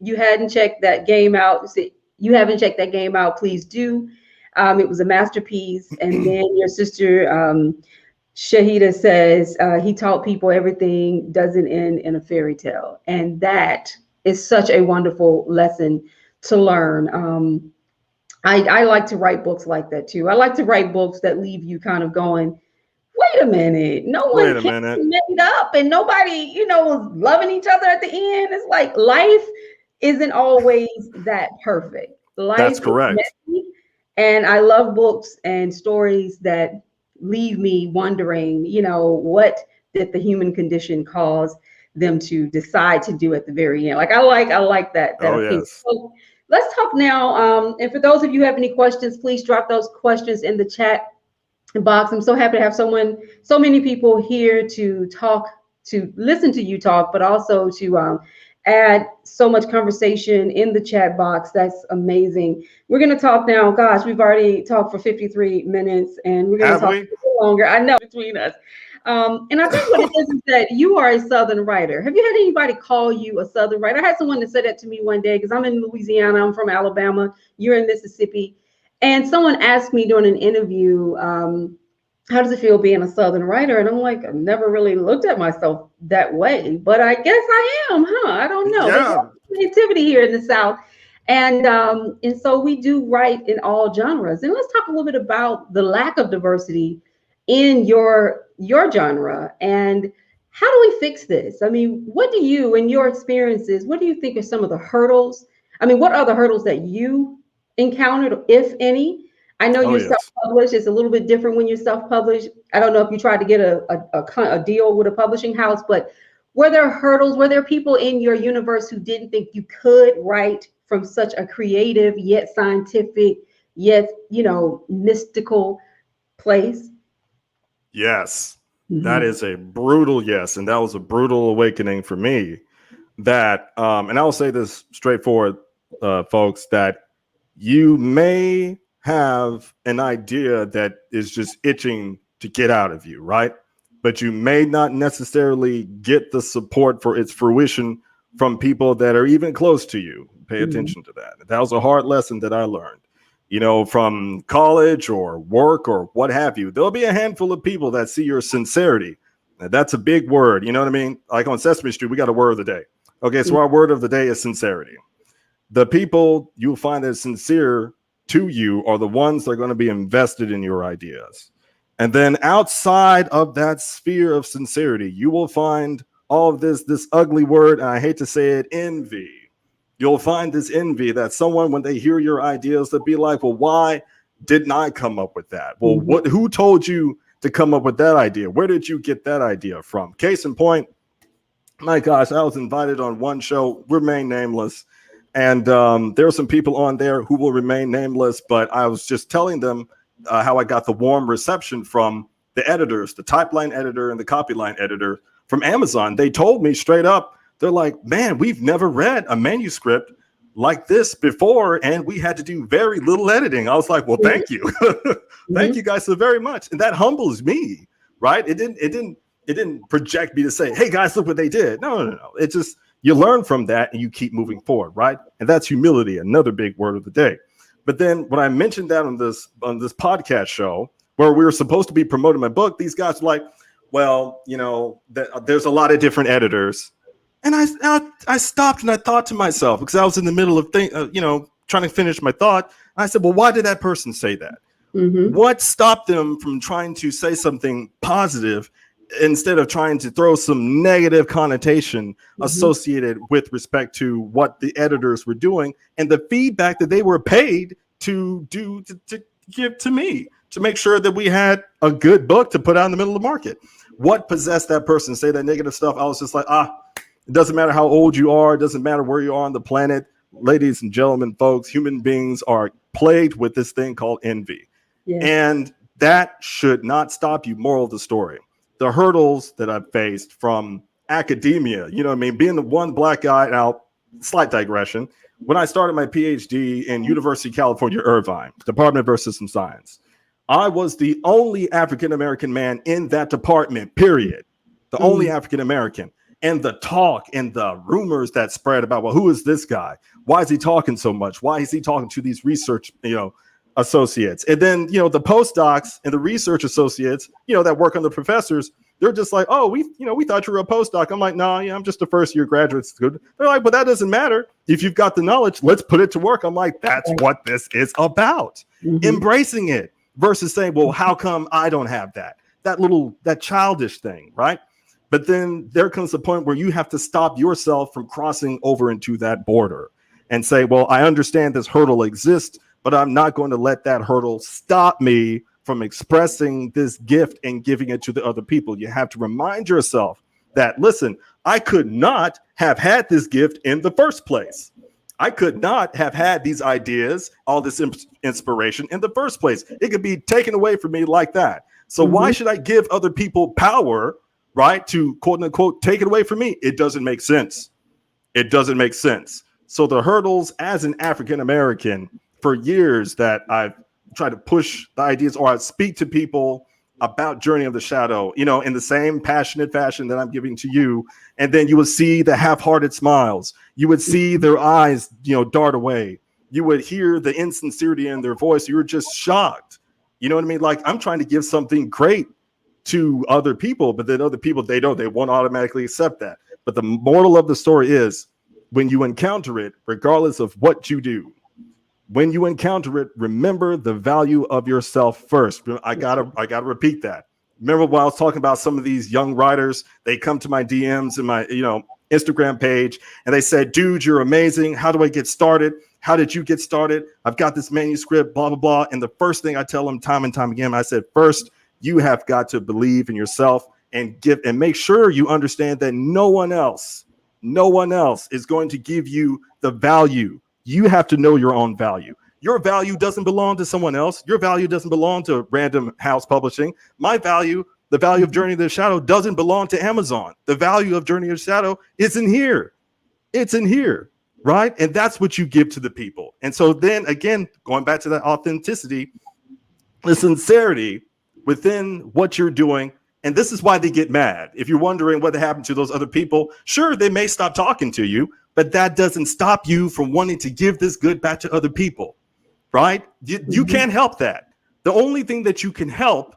You hadn't checked that game out. You haven't checked that game out, please do. It was a masterpiece. And then your sister, Shahida, says he taught people everything doesn't end in a fairy tale. And that is such a wonderful lesson to learn. I like to write books like that too. I like to write books that leave you kind of going, wait a minute, no one made up and nobody, was loving each other at the end. It's like life isn't always that perfect. That's correct. And I love books and stories that leave me wondering, what did the human condition cause them to decide to do at the very end? Like I like that. Yes. So let's talk now. And for those of you who have any questions, please drop those questions in the chat box. I'm so happy to have so many people here to listen to you talk, but also to add so much conversation in the chat box. That's amazing. We're going to talk now. Gosh, we've already talked for 53 minutes and we're going to talk a little longer. I know, between us. And I think what it is that you are a Southern writer. Have you had anybody call you a Southern writer? I had someone that said that to me one day because I'm in Louisiana. I'm from Alabama. You're in Mississippi. And someone asked me during an interview, how does it feel being a Southern writer? And I'm like, I've never really looked at myself that way, but I guess I am, huh? I don't know. Yeah. There's creativity here in the South. And so we do write in all genres. And let's talk a little bit about the lack of diversity in your genre and how do we fix this? I mean, what do you, in your experiences, what do you think are some of the hurdles? I mean, what are the hurdles that you encountered, if any? I know you're self-published. It's a little bit different when you're self-published. I don't know if you tried to get a deal with a publishing house, but were there hurdles? Were there people in your universe who didn't think you could write from such a creative, yet scientific, yet, mystical place? Yes, that is a brutal yes. And that was a brutal awakening for me that, and I'll say this straightforward, folks, that you may have an idea that is just itching to get out of you, right? But you may not necessarily get the support for its fruition from people that are even close to you. Pay attention to that. That was a hard lesson that I learned, from college or work or what have you. There'll be a handful of people that see your sincerity. Now, that's a big word. You know what I mean? Like on Sesame Street, we got a word of the day. Okay, so our word of the day is sincerity. The people you'll find that sincere to you are the ones that are going to be invested in your ideas. And then outside of that sphere of sincerity, you will find all of this ugly word, and I hate to say it, envy. You'll find this envy that someone, when they hear your ideas, they'll be like, well, why didn't I come up with that? Well, who told you to come up with that idea? Where did you get that idea from? Case in point, my gosh, I was invited on one show, remain nameless. And there are some people on there who will remain nameless, but I was just telling them how I got the warm reception from the editors, the type line editor and the copy line editor from Amazon. They told me straight up, they're like, man, we've never read a manuscript like this before, and we had to do very little editing. I was like, well, thank you. Thank you guys so very much. And that humbles me, right? It didn't project me to say, hey guys, look what they did. No. It just, you learn from that and you keep moving forward, right? And that's humility, another big word of the day. But then when I mentioned that on this podcast show where we were supposed to be promoting my book, these guys were like, well, there's a lot of different editors. And I stopped and I thought to myself, because I was in the middle of trying to finish my thought. I said, well, why did that person say that? Mm-hmm. What stopped them from trying to say something positive instead of trying to throw some negative connotation associated with respect to what the editors were doing and the feedback that they were paid to give to me to make sure that we had a good book to put out in the middle of the market? What possessed that person to say that negative stuff? I was just like, it doesn't matter how old you are. It doesn't matter where you are on the planet. Ladies and gentlemen, folks, human beings are plagued with this thing called envy. Yeah. And that should not stop you. Moral of the story. The hurdles that I've faced from academia, being the one black guy. Now, slight digression. When I started my PhD in University of California, Irvine, Department of Earth System Science, I was the only African-American man in that department, period. The only African-American. And the talk and the rumors that spread about, well, who is this guy? Why is he talking so much? Why is he talking to these research, associates? And then, the postdocs and the research associates, that work on the professors, they're just like, oh, we thought you were a postdoc. I'm like, no, I'm just a first year graduate student. They're like, but that doesn't matter. If you've got the knowledge, let's put it to work. I'm like, that's what this is about. Embracing it versus saying, well, how come I don't have that? That childish thing, right? But then there comes a point where you have to stop yourself from crossing over into that border and say, well, I understand this hurdle exists, but I'm not going to let that hurdle stop me from expressing this gift and giving it to the other people. You have to remind yourself that, listen, I could not have had this gift in the first place. I could not have had these ideas, all this inspiration in the first place. It could be taken away from me like that. So why should I give other people power, right, to quote unquote take it away from me? It doesn't make sense. It doesn't make sense. So the hurdles as an African American for years that I've tried to push the ideas, or I speak to people about Journey of the Shadow, in the same passionate fashion that I'm giving to you. And then you would see the half-hearted smiles. You would see their eyes, dart away. You would hear the insincerity in their voice. You were just shocked. You know what I mean? Like, I'm trying to give something great to other people, but then other people, they won't automatically accept that. But the moral of the story is, when you encounter it, regardless of what you do, when you encounter it, remember the value of yourself first. I gotta repeat that. Remember when I was talking about some of these young writers, they come to my DMs and my Instagram page and they said, dude, you're amazing. How do I get started? How did you get started? I've got this manuscript, blah, blah, blah. And the first thing I tell them time and time again, I said, first, you have got to believe in yourself and make sure you understand that no one else is going to give you the value. You have to know your own value. Your value doesn't belong to someone else. Your value doesn't belong to Random House Publishing. My value, the value of Journey of the Shadow, doesn't belong to Amazon. The value of Journey of the Shadow is in here. It's in here, right? And that's what you give to the people. And so then again, going back to that authenticity, the sincerity within what you're doing. And this is why they get mad. If you're wondering what happened to those other people, sure, they may stop talking to you, but that doesn't stop you from wanting to give this good back to other people, right? You can't help that. The only thing that you can help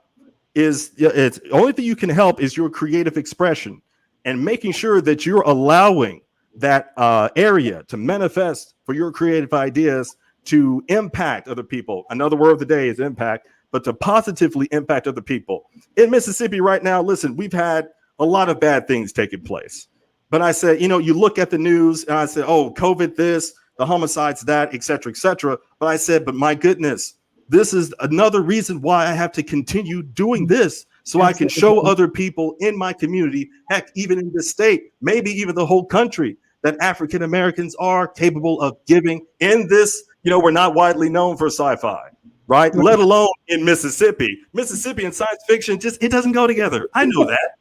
is your creative expression and making sure that you're allowing that area to manifest for your creative ideas to impact other people. Another word of the day is impact, but to positively impact other people. In Mississippi right now, listen, we've had a lot of bad things taking place. But I said, you look at the news and I said, oh, COVID this, the homicides that, et cetera, et cetera. But I said, but my goodness, this is another reason why I have to continue doing this so I can show other people in my community, heck, even in this state, maybe even the whole country, that African Americans are capable of giving in this. We're not widely known for sci-fi. Right? Let alone in Mississippi. Mississippi and science fiction, it doesn't go together. I know that.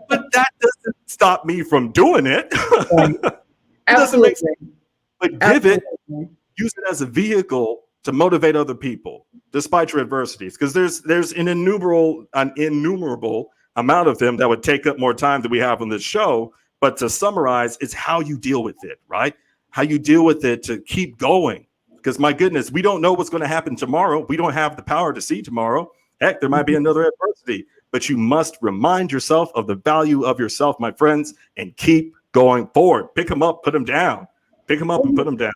But that doesn't stop me from doing it. It doesn't make sense. But use it as a vehicle to motivate other people, despite your adversities. Because there's an innumerable amount of them that would take up more time than we have on this show. But to summarize, it's how you deal with it, right? How you deal with it to keep going. Because my goodness, we don't know what's going to happen tomorrow. We don't have the power to see tomorrow. Heck, there might be another adversity, but you must remind yourself of the value of yourself, my friends, and keep going forward. Pick them up, put them down. Pick them up and put them down.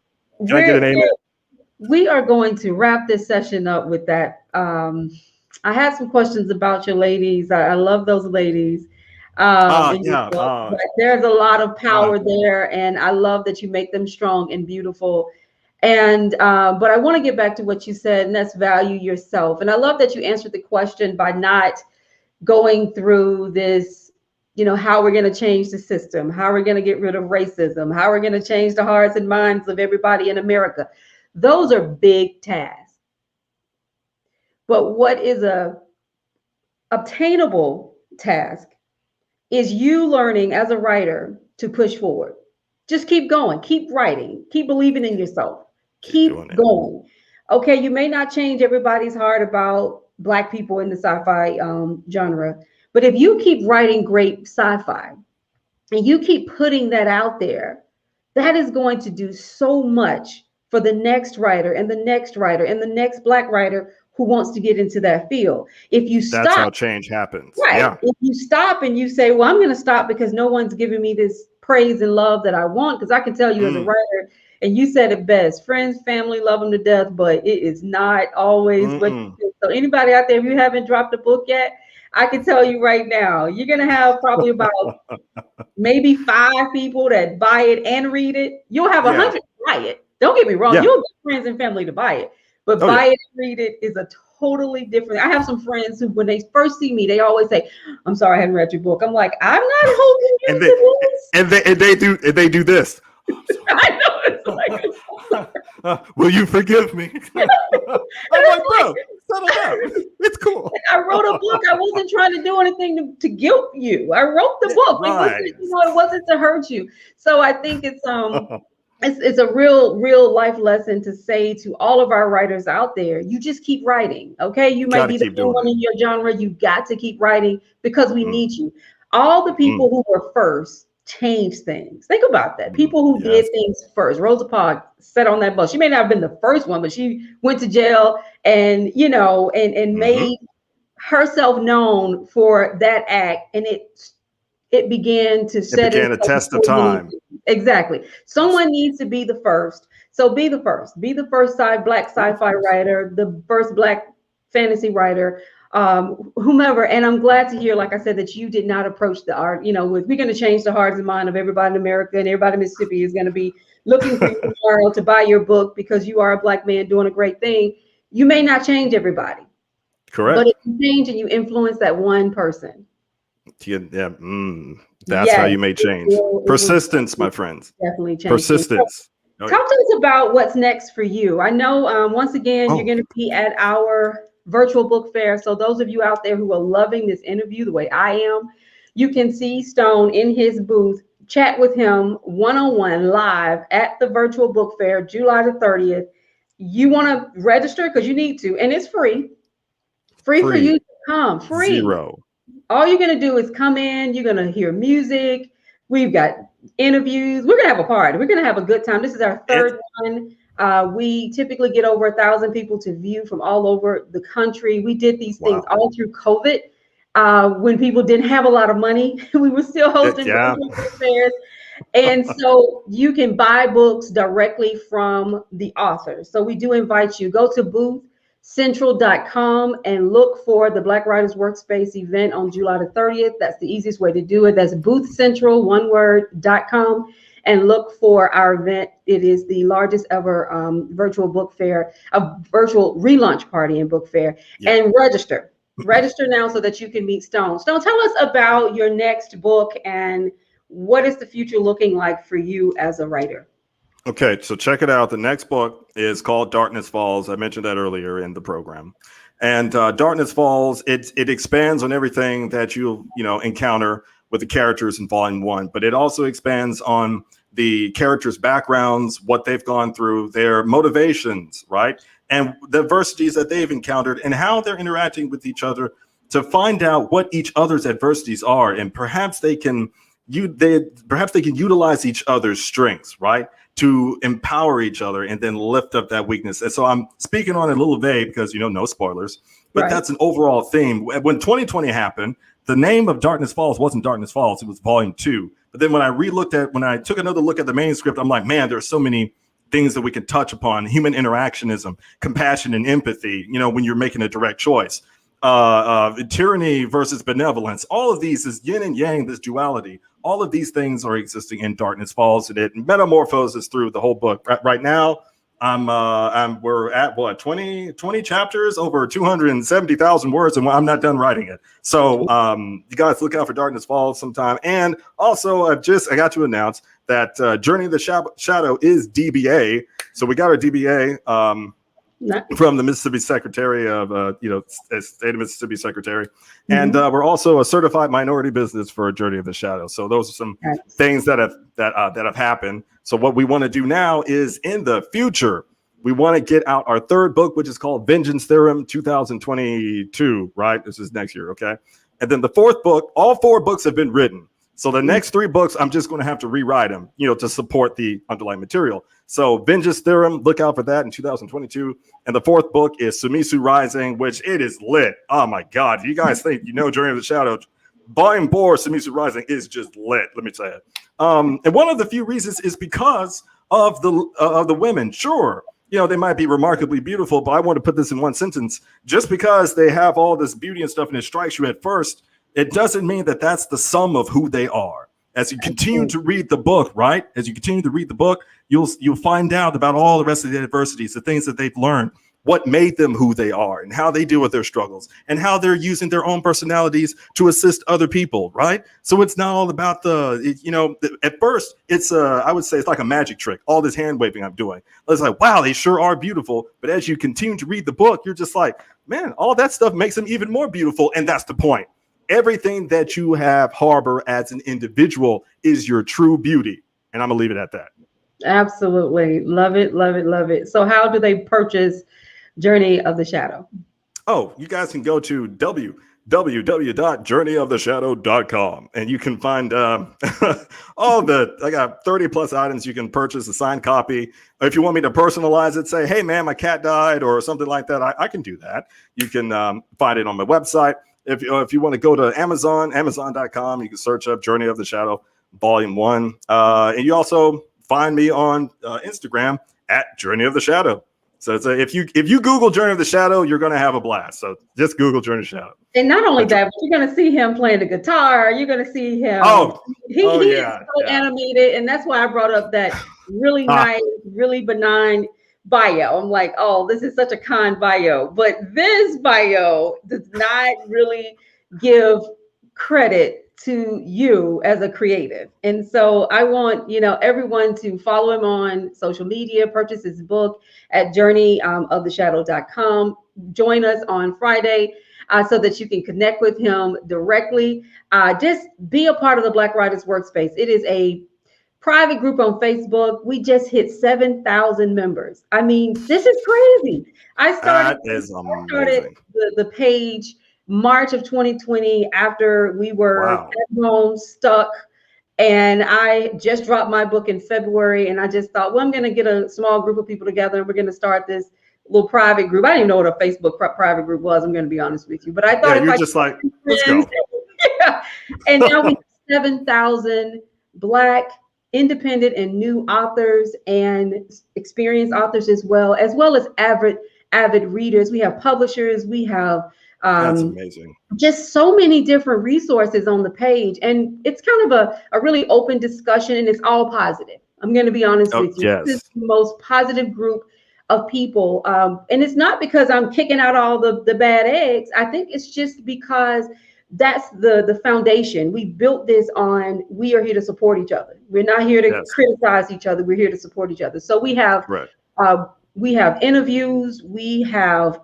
Can I get an amen? We are going to wrap this session up with that. I had some questions about your ladies. I love those ladies. There's a lot of power there, and I love that you make them strong and beautiful. And but I want to get back to what you said, and that's value yourself. And I love that you answered the question by not going through this, how we're going to change the system, how we're going to get rid of racism, how we're going to change the hearts and minds of everybody in America. Those are big tasks. But what is a obtainable task is you learning as a writer to push forward. Just keep going, keep writing, keep believing in yourself, keep going. Okay, you may not change everybody's heart about Black people in the sci-fi genre, but if you keep writing great sci-fi and you keep putting that out there, that is going to do so much for the next writer and the next writer and the next Black writer who wants to get into that field. If you stop, that's how change happens. Right. Yeah. If you stop and you say, well, I'm going to stop because no one's giving me this praise and love that I want, because I can tell you as a writer, and you said it best, friends, family, love them to death, but it is not always what you think. So anybody out there, if you haven't dropped a book yet, I can tell you right now, you're going to have probably about maybe 5 people that buy it and read it. You'll have 100 buy it. Don't get me wrong. You'll get friends and family to buy it. But buy it and read it is a totally different. I have some friends who, when they first see me, they always say, "I'm sorry, I haven't read your book." I'm like, "I'm not holding you to this." And they do this. I know. It's like, will you forgive me? I'm like, bro, settle down. It's cool. I wrote a book. I wasn't trying to do anything to guilt you. I wrote the book. Right. It wasn't to hurt you. So I think it's It's a real life lesson to say to all of our writers out there. You just keep writing, okay? You might be the only one in your genre. You got to keep writing because we need you. All the people who were first changed things. Think about that. People who did things first. Rosa Parks sat on that bus. She may not have been the first one, but she went to jail and made herself known for that act, and it began to set a test of time. Exactly. Someone needs to be the first. So be the first. Be the first Black sci-fi writer, the first Black fantasy writer, whomever. And I'm glad to hear, like I said, that you did not approach the art. We're going to change the hearts and mind of everybody in America, and everybody in Mississippi is going to be looking for you tomorrow to buy your book because you are a Black man doing a great thing. You may not change everybody. Correct. But if you change and you influence that one person. That's how you may change. Persistence, my friends. Definitely change. Persistence. So, talk to us about what's next for you. I know once again you're going to be at our virtual book fair. So those of you out there who are loving this interview the way I am, you can see Stone in his booth, chat with him one-on-one live at the virtual book fair, July the 30th. You want to register because you need to, and it's free. Free for you to come. Free. Zero. All you're going to do is come in. You're going to hear music. We've got interviews. We're going to have a party. We're going to have a good time. This is our third one. We typically get over 1,000 people to view from all over the country. We did these things all through COVID when people didn't have a lot of money. We were still hosting book fairs. And so you can buy books directly from the authors. So we do invite you. Go to boothcentral.com and look for the Black Writers Workspace event on July the 30th. That's the easiest way to do it. That's boothcentral.com and look for our event. It is the largest ever virtual book fair, a virtual relaunch party and book fair. And register now so that you can meet Stone. Stone, tell us about your next book and what is the future looking like for you as a writer? Okay, so check it out. The next book is called Darkness Falls. I mentioned that earlier in the program. And Darkness Falls, it expands on everything that you'll encounter with the characters in Volume 1, but it also expands on the characters' backgrounds, what they've gone through, their motivations, right? And the adversities that they've encountered and how they're interacting with each other to find out what each other's adversities are, and perhaps they can utilize each other's strengths, right, to empower each other and then lift up that weakness. And so I'm speaking on it a little vague because, no spoilers, but Right. that's an overall theme. When 2020 happened, the name of Darkness Falls wasn't Darkness Falls, it was Volume 2. But then when I took another look at the manuscript, I'm like, man, there's so many things that we can touch upon: human interactionism, compassion, and empathy, when you're making a direct choice. Tyranny versus benevolence. All of these is yin and yang, this duality. All of these things are existing in Darkness Falls, and it metamorphoses through the whole book. Right now, we're at what, 20 chapters, over 270,000 words, and I'm not done writing it. So you guys look out for Darkness Falls sometime. And also, I got to announce that Journey of the Shadow is DBA. So we got our DBA from the Mississippi Secretary of, State of Mississippi Secretary. And we're also a certified minority business for Journey of the Shadow. So those are some things that have happened. So what we want to do now is, in the future, we want to get out our third book, which is called Vengeance Theorem 2022, right? This is next year, okay? And then the fourth book, all 4 books have been written. So the next 3 books, I'm just going to have to rewrite them, to support the underlying material. So Vengeance Theorem, look out for that in 2022. And the 4th book is Sumisu Rising, which it is lit. Oh my God. You guys think Journey of the Shadow, Volume 4, Sumisu Rising is just lit. Let me tell you. And one of the few reasons is because of the women. Sure, they might be remarkably beautiful, but I want to put this in one sentence. Just because they have all this beauty and stuff and it strikes you at first, it doesn't mean that that's the sum of who they are. As you continue to read the book, right? As you continue to read the book, you'll find out about all the rest of the adversities, the things that they've learned, what made them who they are, and how they deal with their struggles, and how they're using their own personalities to assist other people, right? So it's not all about at first, it's I would say it's like a magic trick, all this hand waving I'm doing. It's like, wow, they sure are beautiful. But as you continue to read the book, you're just like, man, all that stuff makes them even more beautiful. And that's the point. Everything that you harbor as an individual is your true beauty. And I'm gonna leave it at that. Absolutely. Love it, love it, love it. So how do they purchase Journey of the Shadow? Oh, you guys can go to www.journeyoftheshadow.com and you can find I got 30 plus items you can purchase, a signed copy. If you want me to personalize it, say, hey man, my cat died or something like that, I can do that. You can find it on my website. If you want to go to Amazon.com, you can search up Journey of the Shadow Volume 1. And you also find me on Instagram at Journey of the Shadow. So if you Google Journey of the Shadow, you're going to have a blast. So just Google Journey of the Shadow. And not only that, but you're going to see him playing the guitar. You're going to see him. He is so animated. And that's why I brought up that really nice, really benign bio. I'm like, oh, this is such a kind bio. But this bio does not really give credit to you as a creative. And so I want, everyone to follow him on social media, purchase his book at journeyoftheshadow.com. Join us on Friday so that you can connect with him directly. Just be a part of the Black Writers Workspace. It is a private group on Facebook. We just hit 7,000 members. I mean, this is crazy. I started the page March of 2020 after we were at home stuck, and I just dropped my book in February, and I just thought, well, I'm going to get a small group of people together and we're going to start this little private group. I didn't even know what a Facebook private group was, I'm going to be honest with you, but I thought let's go. And now we have 7,000 Black independent and new authors and experienced authors as well as avid readers. We have publishers, we have that's amazing. Just so many different resources on the page. And it's kind of a really open discussion, and it's all positive. I'm going to be honest with you. Yes. This is the most positive group of people. And it's not because I'm kicking out all the bad eggs. I think it's just because that's the foundation. We built this on, we are here to support each other. We're not here to criticize each other. We're here to support each other. So we have interviews. We have,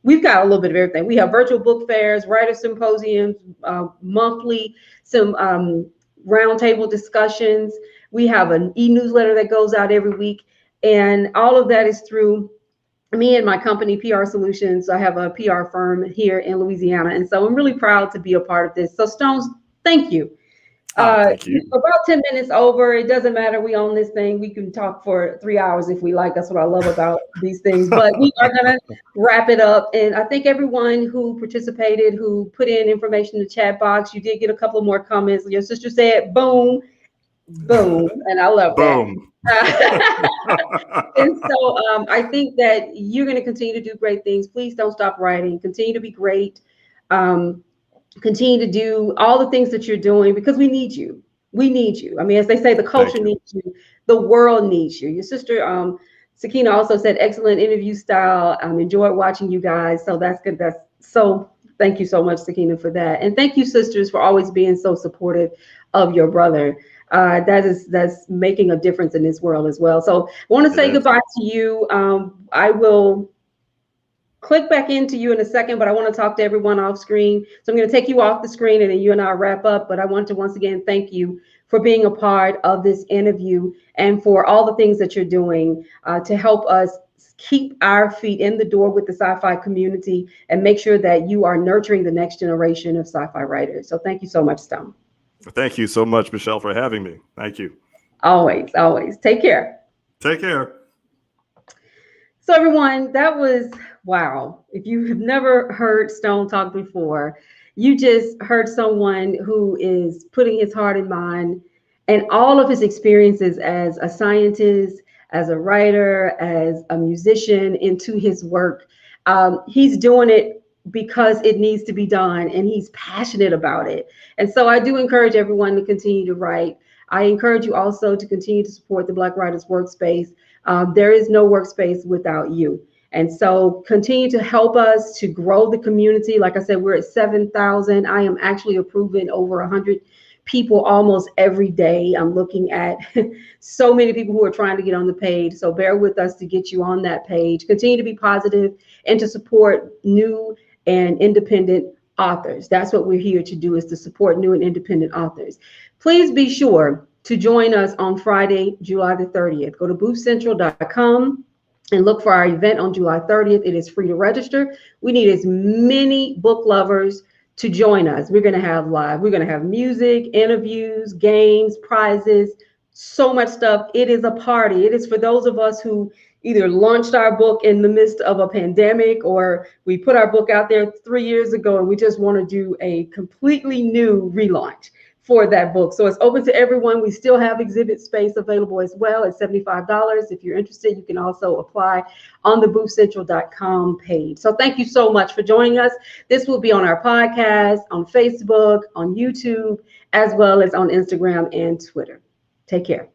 we've got a little bit of everything. We have virtual book fairs, writer symposiums, monthly, some roundtable discussions. We have an e-newsletter that goes out every week. And all of that is through me and my company, PR Solutions, I have a PR firm here in Louisiana. And so I'm really proud to be a part of this. So Stones, thank you. Thank you. About 10 minutes over. It doesn't matter. We own this thing. We can talk for 3 hours if we like. That's what I love about these things. But we are going to wrap it up. And I thank everyone who participated, who put in information in the chat box. You did get a couple more comments. Your sister said, boom, boom. And I love boom. that. And so I think that you're going to continue to do great things. Please don't stop writing. Continue to be great. Continue to do all the things that you're doing because we need you. We need you. I mean, as they say, the culture needs you. The world needs you. Your sister, Sakina, also said, excellent interview style. Enjoyed watching you guys. So that's good. That's so, thank you so much, Sakina, for that. And thank you, sisters, for always being so supportive of your brother. That's making a difference in this world as well. So I want to say goodbye to you. I will click back into you in a second, but I want to talk to everyone off screen. So I'm going to take you off the screen and then you and I wrap up. But I want to once again thank you for being a part of this interview and for all the things that you're doing to help us keep our feet in the door with the sci-fi community and make sure that you are nurturing the next generation of sci-fi writers. So thank you so much, Stone. Thank you so much, Michelle, for having me. Thank you. Always, always. Take care. Take care. So everyone, that was, wow. If you have never heard Stone talk before, you just heard someone who is putting his heart and mind and all of his experiences as a scientist, as a writer, as a musician into his work. He's doing it because it needs to be done and he's passionate about it. And so I do encourage everyone to continue to write. I encourage you also to continue to support the Black Writers Workspace. There is no workspace without you. And so continue to help us to grow the community. Like I said, we're at 7,000. I am actually approving over 100 people almost every day. I'm looking at so many people who are trying to get on the page. So bear with us to get you on that page. Continue to be positive and to support new and independent authors. That's what we're here to do, is to support new and independent authors. Please be sure to join us on Friday, July the 30th. Go to boothcentral.com and look for our event on July 30th. It is free to register. We need as many book lovers to join us. We're going to have live. We're going to have music, interviews, games, prizes, so much stuff. It is a party. It is for those of us who either launched our book in the midst of a pandemic, or we put our book out there 3 years ago and we just want to do a completely new relaunch for that book. So it's open to everyone. We still have exhibit space available as well at $75. If you're interested, you can also apply on the boothcentral.com page. So thank you so much for joining us. This will be on our podcast, on Facebook, on YouTube, as well as on Instagram and Twitter. Take care.